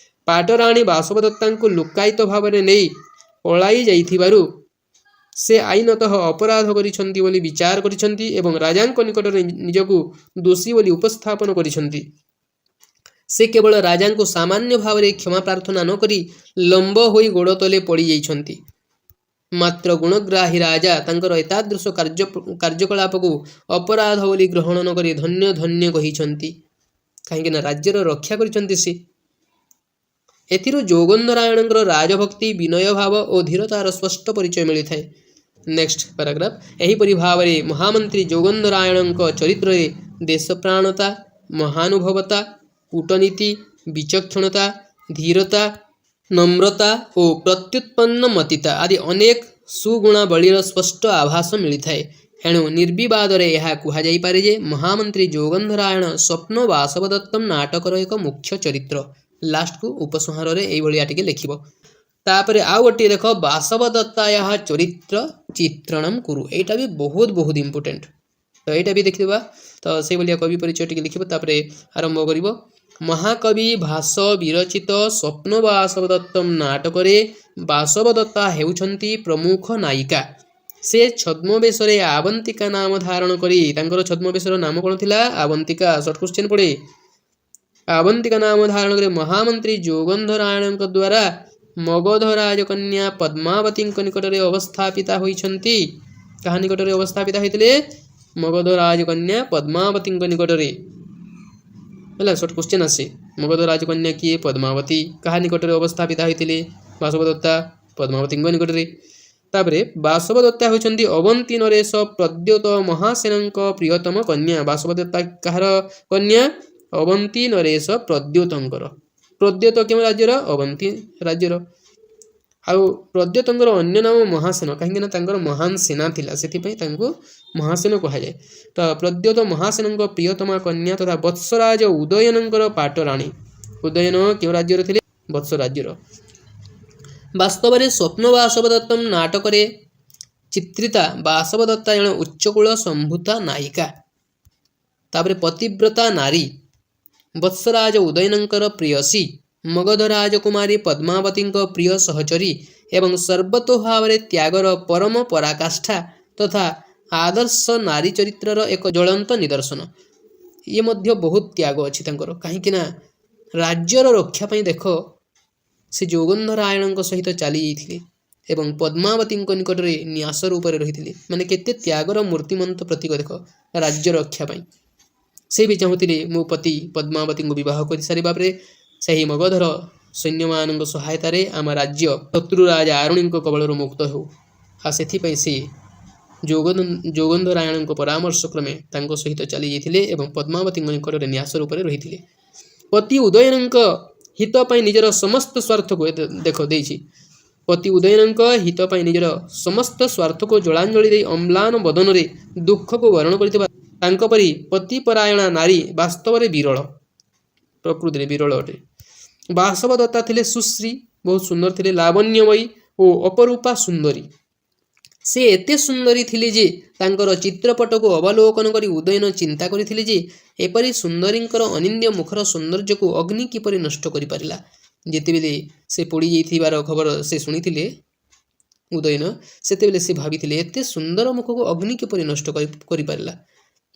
ପାଟରାଣୀ ବାସବଦତ୍ତାଙ୍କୁ ଲୁକାୟିତ ଭାବରେ ନେଇ ପଳାଇ ଯାଇଥିବାରୁ ସେ ଆଇନତଃ ଅପରାଧ କରିଛନ୍ତି ବୋଲି ବିଚାର କରିଛନ୍ତି ଏବଂ ରାଜାଙ୍କ ନିକଟରେ ନିଜକୁ ଦୋଷୀ ବୋଲି ଉପସ୍ଥାପନ କରିଛନ୍ତି। ସେ କେବଳ ରାଜାଙ୍କୁ ସାମାନ୍ୟ ଭାବରେ କ୍ଷମା ପ୍ରାର୍ଥନା ନ କରି ଲମ୍ବ ହୋଇ ଗୋଡ଼ ତଳେ ପଡ଼ିଯାଇଛନ୍ତି। ମାତ୍ର ଗୁଣଗ୍ରାହୀ ରାଜା ତାଙ୍କର ଏତାଦୃଶ କାର୍ଯ୍ୟକଳାପକୁ ଅପରାଧ ବୋଲି ଗ୍ରହଣ ନ କରି ଧନ୍ୟ ଧନ୍ୟ କହିଛନ୍ତି, କାହିଁକିନା ରାଜ୍ୟର ରକ୍ଷା କରିଛନ୍ତି ସେ। ଏଥିରୁ ଯୋଗେନ୍ଦ୍ରରାୟଣଙ୍କର ରାଜଭକ୍ତି, ବିନୟ ଭାବ ଓ ଧୀରତାର ସ୍ପଷ୍ଟ ପରିଚୟ ମିଳିଥାଏ। ନେକ୍ସଟ ପାରାଗ୍ରାଫ, ଏହିପରି ଭାବରେ ମହାମନ୍ତ୍ରୀ ଯୋଗେନ୍ଦ୍ରରାୟଣଙ୍କ ଚରିତ୍ରରେ ଦେଶପ୍ରାଣତା, ମହାନୁଭବତା, କୂଟନୀତି, ବିଚକ୍ଷଣତା, ଧୀରତା, ନମ୍ରତା ଓ ପ୍ରତ୍ୟୁତ୍ପନ୍ନମତିତା ଆଦି ଅନେକ ସୁଗୁଣାବଳୀର ସ୍ପଷ୍ଟ ଆଭାସ ମିଳିଥାଏ। ଏଣୁ ନିର୍ବିବାଦରେ ଏହା କୁହାଯାଇପାରେ ଯେ ମହାମନ୍ତ୍ରୀ ଯୋଗେନ୍ଦ୍ରରାୟଣ ସ୍ୱପ୍ନ ବାସବଦତ୍ତମ ନାଟକର ଏକ ମୁଖ୍ୟ ଚରିତ୍ର। ଲାଷ୍ଟକୁ ଉପସଂହାରରେ ଏଇଭଳିଆ ଟିକେ ଲେଖିବ। ତାପରେ ଆଉ ଗୋଟିଏ ଦେଖ, ବାସବଦତ୍ତାୟ ଚରିତ୍ର ଚିତ୍रणम କୁରୁ, ଏଇଟା ବି ବହୁତ ବହୁତ ଇମ୍ପୋର୍ଟାଣ୍ଟ। ତ ଏଇଟା ବି ଦେଖିଦେବା। ତ ସେଇଭଳିଆ କବି ପରିଚୟ ଟିକେ ଲେଖିବ, ତାପରେ ଆରମ୍ଭ କରିବ। ମହାକବି ଭାସ ବିରଚିତ ସ୍ୱପ୍ନ ବାସବଦତ୍ତମ ନାଟକରେ ବାସବଦତ୍ତା ହେଉଛନ୍ତି ପ୍ରମୁଖ ନାୟିକା। ସେ ଛଦ୍ମବେଶରେ ଆବନ୍ତିକା ନାମ ଧାରଣ କରି, ତାଙ୍କର ଛଦ୍ମବେଶର ନାମ କ'ଣ ଥିଲା? ଆବନ୍ତିକା। ସର୍ଟ କ୍ୱେଶ୍ଚିନ୍ ପଡ଼େ। ଆବନ୍ତିକା ନାମ ଧାରଣ କରି ମହାମନ୍ତ୍ରୀ ଯୋଗେନ୍ଦ୍ରରାୟଣଙ୍କ ଦ୍ୱାରା ମଗଧ ରାଜକନ୍ୟା ପଦ୍ମାବତୀଙ୍କ ନିକଟରେ ଅବସ୍ଥାପିତା ହୋଇଛନ୍ତି। କାହା ନିକଟରେ ଅବସ୍ଥାପିତ ହୋଇଥିଲେ? ମଗଧ ରାଜକନ୍ୟା ପଦ୍ମାବତୀଙ୍କ ନିକଟରେ ହେଲା। ସର୍ଟ କ୍ୱେଶ୍ଚିନ୍ ଆସେ, ମଗଧ ରାଜକନ୍ୟା କିଏ? ପଦ୍ମାବତୀ। କାହା ନିକଟରେ ଅବସ୍ଥାପିତ ହୋଇଥିଲେ? ବାସବଦତ୍ତା ପଦ୍ମାବତୀଙ୍କ ନିକଟରେ। ତାପରେ ବାସବଦତ୍ତା ହେଉଛନ୍ତି ଅବନ୍ତୀ ନରେଶ ପ୍ରଦ୍ୟୋତ ମହାସେନଙ୍କ ପ୍ରିୟତମ କନ୍ୟା। ବାସବଦତ୍ତା କାହାର କନ୍ୟା? ଅବନ୍ତୀ ନରେଶ ପ୍ରଦ୍ୟୋତଙ୍କର। ପ୍ରଦ୍ୟୋତ କେଉଁ ରାଜ୍ୟର? ଅବନ୍ତୀ ରାଜ୍ୟର। ଆଉ ପ୍ରଦ୍ୟୋତଙ୍କର ଅନ୍ୟ ନାମ ମହାସେନ, କାହିଁକିନା ତାଙ୍କର ମହାନ ସେନା ଥିଲା, ସେଥିପାଇଁ ତାଙ୍କୁ ମହାସେନ କୁହାଯାଏ। ତ ପ୍ରଦ୍ୟୋତ ମହାସେନଙ୍କ ପ୍ରିୟତମା କନ୍ୟା ତଥା ବତ୍ସରାଜ ଉଦୟନଙ୍କର ପାଟରାଣୀ। ଉଦୟନ କେଉଁ ରାଜ୍ୟର ଥିଲେ? ବତ୍ସ ରାଜ୍ୟର। ବାସ୍ତବରେ ସ୍ୱପ୍ନ ବାସବଦତ୍ତମ ନାଟକରେ ଚିତ୍ରିତା ବାସବଦତ୍ତା ଜଣେ ଉଚ୍ଚକୂଳ ସମ୍ଭୂତା ନାୟିକା। ତାପରେ ପତିବ୍ରତା ନାରୀ, ବତ୍ସରାଜ ଉଦୟନଙ୍କର ପ୍ରିୟସୀ, ମଗଧ ରାଜକୁମାରୀ ପଦ୍ମାବତୀଙ୍କ ପ୍ରିୟ ସହଚରୀ ଏବଂ ସର୍ବତୋଭାବରେ ତ୍ୟାଗର ପରମ ପରାକାଷ୍ଠା ତଥା ଆଦର୍ଶ ନାରୀ ଚରିତ୍ରର ଏକ ଜ୍ୱଳନ୍ତ ନିଦର୍ଶନ। ଇଏ ମଧ୍ୟ ବହୁତ ତ୍ୟାଗ ଅଛି ତାଙ୍କର, କାହିଁକି ନା ରାଜ୍ୟର ରକ୍ଷା ପାଇଁ ଦେଖ ସେ ଯୋଗନ୍ଧରାୟଣଙ୍କ ସହିତ ଚାଲି ଯାଇଥିଲେ ଏବଂ ପଦ୍ମାବତୀଙ୍କ ନିକଟରେ ନ୍ୟାସ ରୂପରେ ରହିଥିଲେ। ମାନେ କେତେ ତ୍ୟାଗର ମୂର୍ତ୍ତିମନ୍ତ ପ୍ରତୀକ ଦେଖ ରାଜ୍ୟ ରକ୍ଷା ପାଇଁ। ସେ ବି ଚାହୁଁଥିଲେ ମୋ ପତି ପଦ୍ମାବତୀଙ୍କୁ ବିବାହ କରିସାରିବା ପରେ ସେହି ମଗଧର ସୈନ୍ୟମାନଙ୍କ ସହାୟତାରେ ଆମ ରାଜ୍ୟ ଶତ୍ରୁରାଜ ଆରୁଣୀଙ୍କ କବଳରୁ ମୁକ୍ତ ହେଉ। ଆଉ ସେଥିପାଇଁ ସେ ଯୋଗନ୍ଧରାୟଣଙ୍କ ପରାମର୍ଶ କ୍ରମେ ତାଙ୍କ ସହିତ ଚାଲି ଯାଇଥିଲେ ଏବଂ ପଦ୍ମାବତୀଙ୍କ ନିକଟରେ ନ୍ୟାସ ରୂପରେ ରହିଥିଲେ। ପତି ଉଦୟନଙ୍କ ହିତ ପାଇଁ ନିଜର ସମସ୍ତ ସ୍ୱାର୍ଥକୁ ଦେଖ ଦେଇଛି। ପତି ଉଦୟନଙ୍କ ହିତ ପାଇଁ ନିଜର ସମସ୍ତ ସ୍ୱାର୍ଥକୁ ଜଳାଞ୍ଜଳି ଦେଇ ଅମ୍ଳାନ ବଦନରେ ଦୁଃଖକୁ ବରଣ କରିଥିବା ତାଙ୍କ ପରି ପତିପରାୟଣା ନାରୀ ବାସ୍ତବରେ ବିରଳ, ପ୍ରକୃତିରେ ବିରଳ ଅଟେ। ବାସବଦତ୍ତା ଥିଲେ ସୁଶ୍ରୀ, ବହୁତ ସୁନ୍ଦର ଥିଲେ, ଲାବଣ୍ୟମୟୀ ଓ ଅପରୂପା ସୁନ୍ଦରୀ। ସେ ଏତେ ସୁନ୍ଦରୀ ଥିଲେ ଯେ ତାଙ୍କର ଚିତ୍ରପଟକୁ ଅବଲୋକନ କରି ଉଦୟନ ଚିନ୍ତା କରିଥିଲେ ଯେ ଏପରି ସୁନ୍ଦରୀଙ୍କର ଅନିନ୍ଦ୍ୟ ମୁଖର ସୌନ୍ଦର୍ଯ୍ୟକୁ ଅଗ୍ନି କିପରି ନଷ୍ଟ କରିପାରିଲା। ଯେତେବେଳେ ସେ ପୋଡ଼ି ଯାଇଥିବାର ଖବର ସେ ଶୁଣିଥିଲେ ଉଦୟନ, ସେତେବେଳେ ସେ ଭାବିଥିଲେ ଏତେ ସୁନ୍ଦର ମୁଖକୁ ଅଗ୍ନି କିପରି ନଷ୍ଟ କରିପାରିଲା।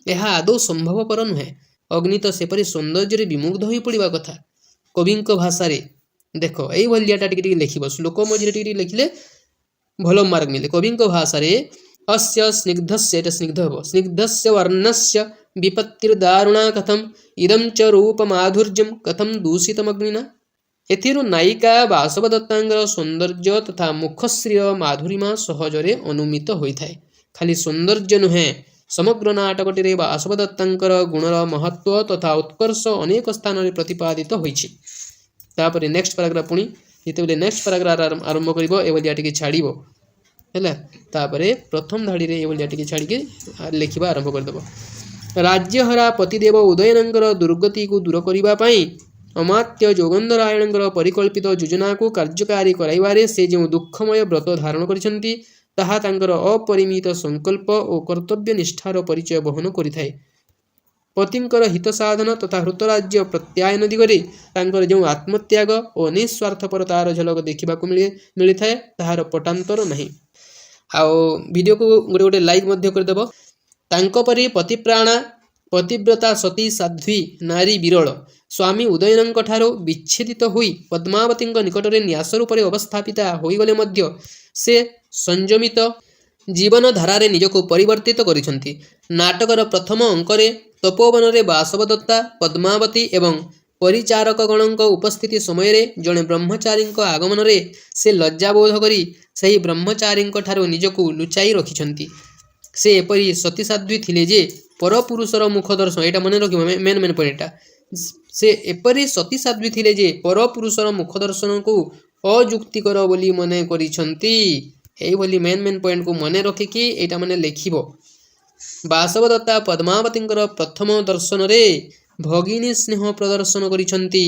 ଏହା ଆଦୌ ସମ୍ଭବପର ନୁହେଁ। ଅଗ୍ନି ତ ସେପରି ସୌନ୍ଦର୍ଯ୍ୟରେ ବିମୁଗ୍ଧ ହୋଇ ପଡ଼ିବା କଥା। କବିଙ୍କ ଭାଷାରେ ଦେଖ ଏଇଭଳିଆଟା ଟିକେ ଟିକେ ଲେଖିବ, ଶ୍ଲୋକ ମଝିରେ ଟିକେ ଟିକେ ଲେଖିଲେ ଭଲ ମାର୍କ ମିଳେ। କବିଙ୍କ ଭାଷାରେ ଅସ୍ୟ ସ୍ନିଗ୍ଧସ୍ୟ, ଏଟା ସ୍ନିଗ୍ଧ ହେବ, ସ୍ନିଗ୍ଧସ୍ୟ ବର୍ଣ୍ଣସ୍ୟ ବିପତ୍ତିର୍ଦାରୁଣା କଥମ ଇଦಂ ଚ ରୂପ ମାଧୁର୍ଯ୍ୟಂ କଥମ ଦୂଷିତମଗ୍ନିନା। ଏଥିରୁ ନାୟିକା ବାସବଦତ୍ତାଙ୍କର ସୌନ୍ଦର୍ଯ୍ୟ ତଥା ମୁଖଶ୍ରୀର ମାଧୁରିମା ସହଜରେ ଅନୁମିତ ହୋଇଥାଏ। ଖାଲି ସୌନ୍ଦର୍ଯ୍ୟ ନୁହେଁ, ସମଗ୍ର ନାଟକଟିରେ ବାସବଦତ୍ତାଙ୍କର ଗୁଣର ମହତ୍ଵ ତଥା ଉତ୍କର୍ଷ ଅନେକ ସ୍ଥାନରେ ପ୍ରତିପାଦିତ ହୋଇଛି। ତାପରେ ନେକ୍ସଟ ପାରାଗ୍ରାଫ, ପୁଣି ଯେତେବେଳେ ନେକ୍ସଟ ପାରାଗ୍ରାଫ ଆରମ୍ଭ କରିବ ଏଭଳିଆ ଟିକେ ଛାଡ଼ିବ ହେଲା, ତାପରେ ପ୍ରଥମ ଧାଡ଼ିରେ ଏଭଳିଆ ଟିକେ ଛାଡ଼ିକି ଲେଖିବା ଆରମ୍ଭ କରିଦେବ। ରାଜ୍ୟହରା ପତିଦେବ ଉଦୟନଙ୍କର ଦୁର୍ଗତିକୁ ଦୂର କରିବା ପାଇଁ ଅମାତ୍ୟ ଯୋଗନ୍ଧରାୟଣଙ୍କର ପରିକଳ୍ପିତ ଯୋଜନାକୁ କାର୍ଯ୍ୟକାରୀ କରାଇବାରେ ସେ ଯେଉଁ ଦୁଃଖମୟ ବ୍ରତ ଧାରଣ କରିଛନ୍ତି ତାହା ତାଙ୍କର ଅପରିମିତ ସଂକଳ୍ପ ଓ କର୍ତ୍ତବ୍ୟ ନିଷ୍ଠାର ପରିଚୟ ବହନ କରିଥାଏ। ପତିଙ୍କର ହିତ ସାଧନ ତଥା ହୃତରାଜ୍ୟ ପ୍ରତ୍ୟାୟନ ଦିଗରେ ତାଙ୍କର ଯେଉଁ ଆତ୍ମତ୍ୟାଗ ଓ ନିଃସ୍ୱାର୍ଥପରତାର ଝଲକ ଦେଖିବାକୁ ମିଳିଥାଏ ତାହାର ପଟାନ୍ତର ନାହିଁ। ଆଉ ଭିଡ଼ିଓକୁ ଗୋଟେ ଲାଇକ୍ ମଧ୍ୟ କରିଦେବ। ତାଙ୍କ ପରି ପତିପ୍ରାଣା ପତିବ୍ରତା ସତୀ ସାଧ୍ୱୀ ନାରୀ ବିରଳ। ସ୍ୱାମୀ ଉଦୟନଙ୍କ ଠାରୁ ବିଚ୍ଛେଦିତ ହୋଇ ପଦ୍ମାବତୀଙ୍କ ନିକଟରେ ନ୍ୟାସ ରୂପରେ ଅବସ୍ଥାପିତା ହୋଇଗଲେ ମଧ୍ୟ ସେ ସଂଯମିତ ଜୀବନଧାରାରେ ନିଜକୁ ପରିବର୍ତ୍ତିତ କରିଛନ୍ତି। ନାଟକର ପ୍ରଥମ ଅଙ୍କରେ ତପୋବନରେ ବାସବଦତ୍ତା, ପଦ୍ମାବତୀ ଏବଂ ପରିଚାରକଗଣଙ୍କ ଉପସ୍ଥିତି ସମୟରେ ଜଣେ ବ୍ରହ୍ମଚାରୀଙ୍କ ଆଗମନରେ ସେ ଲଜ୍ଜାବୋଧ କରି ସେହି ବ୍ରହ୍ମଚାରୀଙ୍କ ଠାରୁ ନିଜକୁ ଲୁଚାଇ ରଖିଛନ୍ତି। ସେ ଏପରି ସତୀସାଧ୍ୱୀ ଥିଲେ ଯେ ପରପୁରୁଷର ମୁଖ ଦର୍ଶନ, ଏଇଟା ମନେ ରଖିବ, ମେନ୍ ପଏଣ୍ଟଟା, ସେ ଏପରି ସତୀସାଧ୍ୱୀ ଥିଲେ ଯେ ପରପୁରୁଷର ମୁଖ ଦର୍ଶନକୁ ଅଯୁକ୍ତିକର ବୋଲି ମନେ କରିଛନ୍ତି। ଏଇଭଳି ମେନ୍ ପଏଣ୍ଟକୁ ମନେ ରଖିକି ଏଇଟା ମାନେ ଲେଖିବ। ବାସବଦତ୍ତା ପଦ୍ମାବତୀଙ୍କର ପ୍ରଥମ ଦର୍ଶନରେ ଭଗିନୀ ସ୍ନେହ ପ୍ରଦର୍ଶନ କରିଛନ୍ତି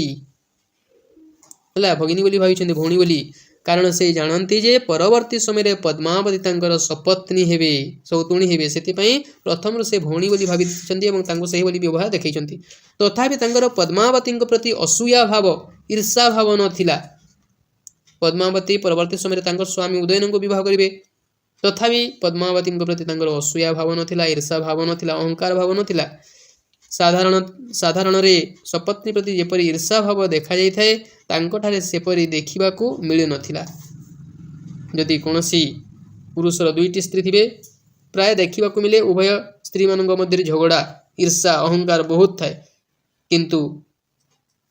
ହେଲା, ଭଗିନୀ ବୋଲି ଭାବିଛନ୍ତି, ଭଉଣୀ ବୋଲି, କାରଣ ସେ ଜାଣନ୍ତି ଯେ ପରବର୍ତ୍ତୀ ସମୟରେ ପଦ୍ମାବତୀ ତାଙ୍କର ସପତ୍ନୀ ହେବେ, ସୌତୁଣୀ ହେବେ, ସେଥିପାଇଁ ପ୍ରଥମରୁ ସେ ଭଉଣୀ ବୋଲି ଭାବିଛନ୍ତି ଏବଂ ତାଙ୍କୁ ସେହିଭଳି ବ୍ୟବହାର ଦେଖାଇଛନ୍ତି। ତଥାପି ତାଙ୍କର ପଦ୍ମାବତୀଙ୍କ ପ୍ରତି ଅସୂୟା ଭାବ, ଈର୍ଷା ଭାବ ନଥିଲା। ପଦ୍ମାବତୀ ପରବର୍ତ୍ତୀ ସମୟରେ ତାଙ୍କ ସ୍ୱାମୀ ଉଦୟନଙ୍କୁ ବିବାହ କରିବେ, ତଥାପି ପଦ୍ମାବତୀଙ୍କ ପ୍ରତି ତାଙ୍କର ଅସୂୟା ଭାବ ନଥିଲା, ଈର୍ଷା ଭାବ ନଥିଲା, ଅହଙ୍କାର ଭାବ ନଥିଲା। ସାଧାରଣରେ ସପତ୍ନୀ ପ୍ରତି ଯେପରି ଈର୍ଷା ଭାବ ଦେଖାଯାଇଥାଏ ତାଙ୍କଠାରେ ସେପରି ଦେଖିବାକୁ ମିଳିନଥିଲା। ଯଦି କୌଣସି ପୁରୁଷର ଦୁଇଟି ସ୍ତ୍ରୀ ଥିବେ ପ୍ରାୟ ଦେଖିବାକୁ ମିଳେ ଉଭୟ ସ୍ତ୍ରୀମାନଙ୍କ ମଧ୍ୟରେ ଝଗଡ଼ା, ଈର୍ଷା, ଅହଙ୍କାର ବହୁତ ଥାଏ, କିନ୍ତୁ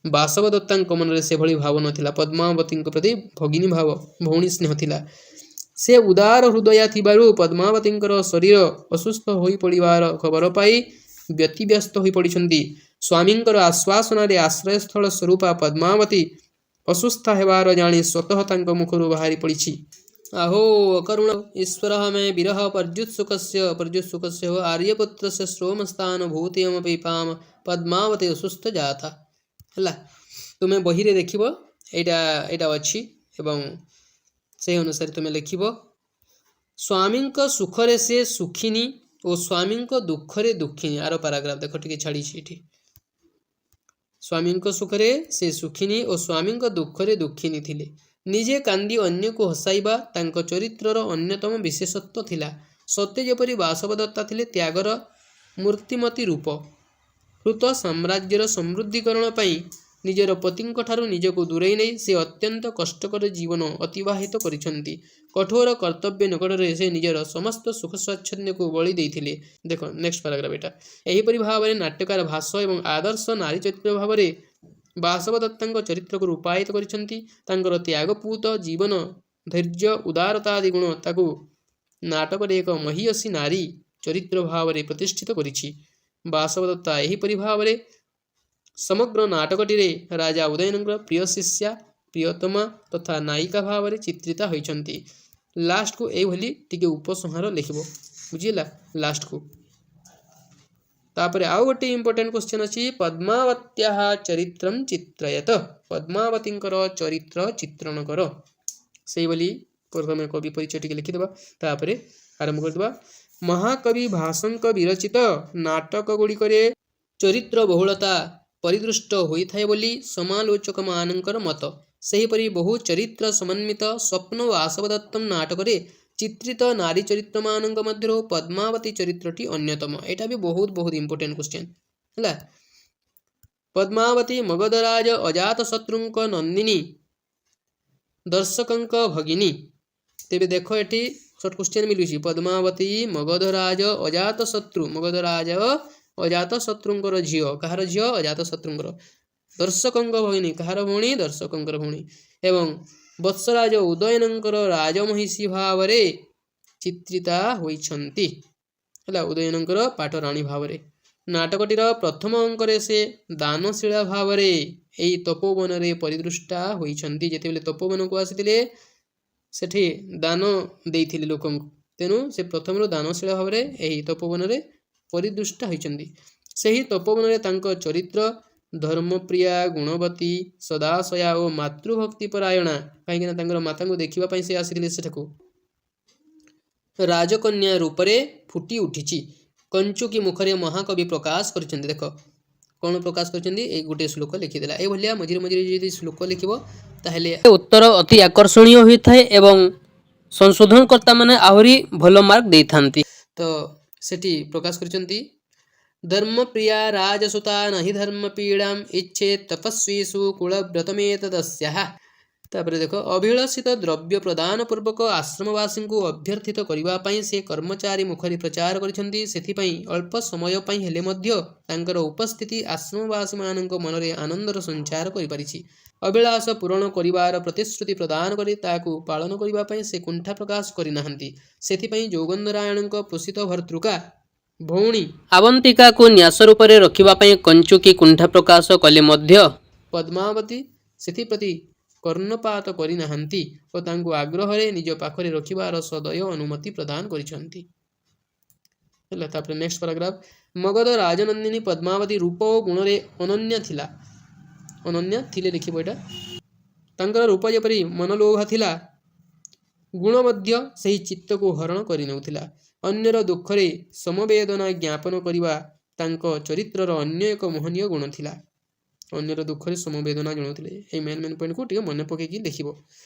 ବାସବଦତ୍ତାଙ୍କ ମନରେ ସେଭଳି ଭାବ ନଥିଲା। ପଦ୍ମାବତୀଙ୍କ ପ୍ରତି ଭଗିନୀ ଭାବ, ଭଉଣୀ ସ୍ନେହ ଥିଲା। ସେ ଉଦାର ହୃଦୟା ଥିବାରୁ ପଦ୍ମାବତୀଙ୍କର ଶରୀର ଅସୁସ୍ଥ ହୋଇପଡ଼ିବାର ଖବର ପାଇ ବ୍ୟତିବ୍ୟସ୍ତ ହୋଇପଡ଼ିଛନ୍ତି। ସ୍ୱାମୀଙ୍କର ଆଶ୍ୱାସନାରେ ଆଶ୍ରୟସ୍ଥଳ ସ୍ୱରୂପା ପଦ୍ମାବତୀ ଅସୁସ୍ଥ ହେବାର ଜାଣି ସ୍ୱତଃ ତାଙ୍କ ମୁଖରୁ ବାହାରି ପଡ଼ିଛି। ଆହୋ ଅକରୁଣ ଈଶ୍ୱର ମେ ବିରହ ପର୍ଯ୍ୟୁତ୍ସୁକସ୍ୟ ଆର୍ଯ୍ୟପୁତ୍ରସ୍ୟ ଶ୍ରୋମସ୍ଥାନ ଭୂତିୟମପି ପାମ ପଦ୍ମାବତୀ ଅସୁସ୍ଥ ଜାତା। ହେଲା, ତୁମେ ବହିରେ ଦେଖିବ ଏଇଟା ଅଛି ଏବଂ ସେହି ଅନୁସାରେ ତୁମେ ଲେଖିବ। ସ୍ୱାମୀଙ୍କ ସୁଖରେ ସେ ସୁଖିନୀ ଓ ସ୍ୱାମୀଙ୍କ ଦୁଃଖରେ ଦୁଃଖିନୀ। ଆର ପାରାଗ୍ରାଫ ଦେଖ ଟିକେ ଛାଡ଼ିଛି ଏଠି। ସ୍ୱାମୀଙ୍କ ସୁଖରେ ସେ ସୁଖିନୀ ଓ ସ୍ୱାମୀଙ୍କ ଦୁଃଖରେ ଦୁଃଖିନୀ ଥିଲେ। ନିଜେ କାନ୍ଦି ଅନ୍ୟକୁ ହସାଇବା ତାଙ୍କ ଚରିତ୍ରର ଅନ୍ୟତମ ବିଶେଷତ୍ୱ ଥିଲା। ସତେ ଯେପରି ବାସବଦତ୍ତା ଥିଲେ ତ୍ୟାଗର ମୂର୍ତ୍ତିମତୀ ରୂପ। ହୃତ ସାମ୍ରାଜ୍ୟର ସମୃଦ୍ଧିକରଣ ପାଇଁ ନିଜର ପତିଙ୍କଠାରୁ ନିଜକୁ ଦୂରେଇ ନେଇ ସେ ଅତ୍ୟନ୍ତ କଷ୍ଟକର ଜୀବନ ଅତିବାହିତ କରିଛନ୍ତି। କଠୋର କର୍ତ୍ତବ୍ୟ ନିକଟରେ ସେ ନିଜର ସମସ୍ତ ସୁଖ ସ୍ୱାଚ୍ଛନ୍ଦ୍ୟକୁ ବଳି ଦେଇଥିଲେ। ଦେଖ ନେକ୍ସଟ ପାରାଗ୍ରାଫ ଏଇଟା। ଏହିପରି ଭାବରେ ନାଟ୍ୟକାର ଭାଷ ଏବଂ ଆଦର୍ଶ ନାରୀ ଚରିତ୍ର ଭାବରେ ବାସବଦତ୍ତାଙ୍କ ଚରିତ୍ରକୁ ରୂପାୟିତ କରିଛନ୍ତି। ତାଙ୍କର ତ୍ୟାଗପୂତ ଜୀବନ, ଧୈର୍ଯ୍ୟ, ଉଦାରତା ଆଦି ଗୁଣ ତାକୁ ନାଟକରେ ଏକ ମହିୟସୀ ନାରୀ ଚରିତ୍ର ଭାବରେ ପ୍ରତିଷ୍ଠିତ କରିଛି। ବାସବଦତ୍ତା ଏହିପରି ଭାବରେ ସମଗ୍ର ନାଟକଟିରେ ରାଜା ଉଦୟନଙ୍କର ପ୍ରିୟ ଶିଷ୍ୟା, ପ୍ରିୟତମା ତଥା ନାୟିକା ଭାବରେ ଚିତ୍ରିତ ହୋଇଛନ୍ତି। ଲାଷ୍ଟକୁ ଏଇଭଳି ଟିକେ ଉପସଂହାର ଲେଖିବ, ବୁଝିଲା ଲାଷ୍ଟକୁ। ତାପରେ ଆଉ ଗୋଟେ ଇମ୍ପୋର୍ଟାଣ୍ଟ କ୍ୱେଶ୍ଚନ୍ ଅଛି, ପଦ୍ମାବତ୍ୟାଃ ଚରିତ୍ରಂ ଚିତ୍ରୟତ। ପଦ୍ମାବତୀଙ୍କର ଚରିତ୍ର ଚିତ୍ରଣ କର। ସେଇଭଳି ପ୍ରଥମେ କବି ପରିଚୟ ଟିକେ ଲେଖିଦେବା, ତାପରେ ଆରମ୍ଭ କରିଦେବା। ମହାକବି ଭାସଙ୍କ ବିରଚିତ ନାଟକ ଗୁଡ଼ିକରେ ଚରିତ୍ର ବହୁଳତା ପରିଦୃଷ୍ଟ ହୋଇଥାଏ ବୋଲି ସମାଲୋଚକମାନଙ୍କର ମତ। ସେହିପରି ବହୁ ଚରିତ୍ର ସମନ୍ୱିତ ସ୍ୱପ୍ନ ବାସବଦତ୍ତମ୍ ନାଟକରେ ଚିତ୍ରିତ ନାରୀ ଚରିତ୍ରମାନଙ୍କ ମଧ୍ୟରୁ ପଦ୍ମାବତୀ ଚରିତ୍ରଟି ଅନ୍ୟତମ। ଏଇଟା ବି ବହୁତ ଇମ୍ପୋର୍ଟାଣ୍ଟ କ୍ୱେଶ୍ଚନ୍ ହେଲା। ପଦ୍ମାବତୀ ମଗଧରାଜ ଅଜାତଶତ୍ରୁଙ୍କ ନନ୍ଦିନୀ, ଦର୍ଶକଙ୍କ ଭଗିନୀ। ତେବେ ଦେଖ ଏଠି ସର୍ଟ କ୍ୱେଶ୍ଚନ୍ ମିଳୁଛି। ପଦ୍ମାବତୀ ମଗଧରାଜ ଅଜାତଶତ୍ରୁ, ମଗଧରାଜ ଅଜାତଶତ୍ରୁଙ୍କର ଝିଅ। କାହାର ଝିଅ? ଅଜାତଶତ୍ରୁଙ୍କର। ଦର୍ଶକଙ୍କ ଭଗିନୀ, କାହାର ଭଉଣୀ? ଦର୍ଶକଙ୍କର ଭଉଣୀ। ଏବଂ ବତ୍ସରାଜ ଉଦୟନଙ୍କର ରାଜମହିଷୀ ଭାବରେ ଚିତ୍ରିତା ହୋଇଛନ୍ତି ହେଲା, ଉଦୟନଙ୍କର ପାଟରାଣୀ ଭାବରେ। ନାଟକଟିର ପ୍ରଥମ ଅଙ୍କରେ ସେ ଦାନଶୀଳା ଭାବରେ ଏହି ତପୋବନରେ ପରିଦୃଷ୍ଟା ହୋଇଛନ୍ତି। ଯେତେବେଳେ ତପୋବନକୁ ଆସିଥିଲେ ସେଠି ଦାନ ଦେଇଥିଲେ ଲୋକଙ୍କୁ, ତେଣୁ ସେ ପ୍ରଥମରୁ ଦାନଶୀଳା ଭାବରେ ଏହି ତପୋବନରେ ପରିଦୃଷ୍ଟା ହୋଇଛନ୍ତି। ସେହି ତପୋବନରେ ତାଙ୍କ ଚରିତ୍ର ଧର୍ମପ୍ରିୟା, ଗୁଣବତୀ, ସଦାଶୟା ଓ ମାତୃଭକ୍ତିପରାୟଣା, କାହିଁକିନା ତାଙ୍କର ମାତାଙ୍କୁ ଦେଖିବା ପାଇଁ ସେ ଆସିଥିଲେ ସେଠାକୁ, ରାଜକନ୍ୟା ରୂପରେ ଫୁଟି ଉଠିଛି। କଞ୍ଚୁକି ମୁଖରେ ମହାକବି ପ୍ରକାଶ କରିଛନ୍ତି। ଦେଖ କ'ଣ ପ୍ରକାଶ କରିଛନ୍ତି, ଏଇ ଗୋଟିଏ ଶ୍ଲୋକ ଲେଖିଦେଲା। ଏଇଭଳିଆ ମଝିରେ ମଝିରେ ଯଦି ଶ୍ଲୋକ ଲେଖିବ ତାହେଲେ ଉତ୍ତର ଅତି ଆକର୍ଷଣୀୟ ହୋଇଥାଏ ଏବଂ ସଂଶୋଧନକର୍ତ୍ତାମାନେ ଆହୁରି ଭଲ ମାର୍କ ଦେଇଥାନ୍ତି। ତ ସେଠି ପ୍ରକାଶ କରିଛନ୍ତି, ଧର୍ମପ୍ରିୟା ରାଜସୁତା ନାହିଁ ଧର୍ମ ପୀଡ଼ାମ୍ ଇଚ୍ଛେତ୍ ତପସ୍ୱୀଷୁ କୁଳବ୍ରତମେତଦସ୍ୟାଃ। ତାପରେ ଦେଖ, ଅଭିଳଷିତ ଦ୍ରବ୍ୟ ପ୍ରଦାନ ପୂର୍ବକ ଆଶ୍ରମବାସୀଙ୍କୁ ଅଭ୍ୟର୍ଥିତ କରିବା ପାଇଁ ସେ କର୍ମଚାରୀ ମୁଖରେ ପ୍ରଚାର କରିଛନ୍ତି। ସେଥିପାଇଁ ଅଳ୍ପ ସମୟ ପାଇଁ ହେଲେ ମଧ୍ୟ ତାଙ୍କର ଉପସ୍ଥିତି ଆଶ୍ରମବାସୀମାନଙ୍କ ମନରେ ଆନନ୍ଦର ସଞ୍ଚାର କରିପାରିଛି। ଅଭିଳାଷ ପୂରଣ କରିବାର ପ୍ରତିଶ୍ରୁତି ପ୍ରଦାନ କରି ତାହାକୁ ପାଳନ କରିବା ପାଇଁ ସେ କୁଣ୍ଠା ପ୍ରକାଶ କରିନାହାନ୍ତି। ସେଥିପାଇଁ ଯୌଗନ୍ଧରାୟଣଙ୍କ ପୋଷିତ ଭର୍ତ୍ତୃକା ଭଉଣୀ ଆବନ୍ତିକାକୁ ନ୍ୟାସ ରୂପରେ ରଖିବା ପାଇଁ କଞ୍ଚୁକି କୁଣ୍ଠା ପ୍ରକାଶ କଲେ ମଧ୍ୟ ପଦ୍ମାବତୀ ସେଥିପ୍ରତି କର୍ଣ୍ଣପାତ କରିନାହାନ୍ତି ଓ ତାଙ୍କୁ ଆଗ୍ରହରେ ନିଜ ପାଖରେ ରଖିବାର ସଦୟ ଅନୁମତି ପ୍ରଦାନ କରିଛନ୍ତି ହେଲା। ତାପରେ ନେକ୍ସଟ ପାରାଗ୍ରାଫ। ମଗଧ ରାଜନନ୍ଦିନୀ ପଦ୍ମାବତୀ ରୂପ ଓ ଗୁଣରେ ଅନନ୍ୟ ଥିଲେ ଲେଖିବ ଏଇଟା। ତାଙ୍କର ରୂପ ଯେପରି ମନଲୋଭା ଥିଲା, ଗୁଣ ମଧ୍ୟ ସେହି ଚିତ୍ତକୁ ହରଣ କରିନେଉଥିଲା। ଅନ୍ୟର ଦୁଃଖରେ ସମବେଦନା ଜ୍ଞାପନ କରିବା ତାଙ୍କ ଚରିତ୍ରର ଅନ୍ୟ ଏକ ମୋହନୀୟ ଗୁଣ ଥିଲା। ଅନ୍ୟର ଦୁଃଖରେ ସମବେଦନା ଜଣାଉଥିଲେ। ଏହି ମେନ୍ ପଏଣ୍ଟକୁ ଟିକେ ମନେ ପକାଇକି ଲେଖିବ।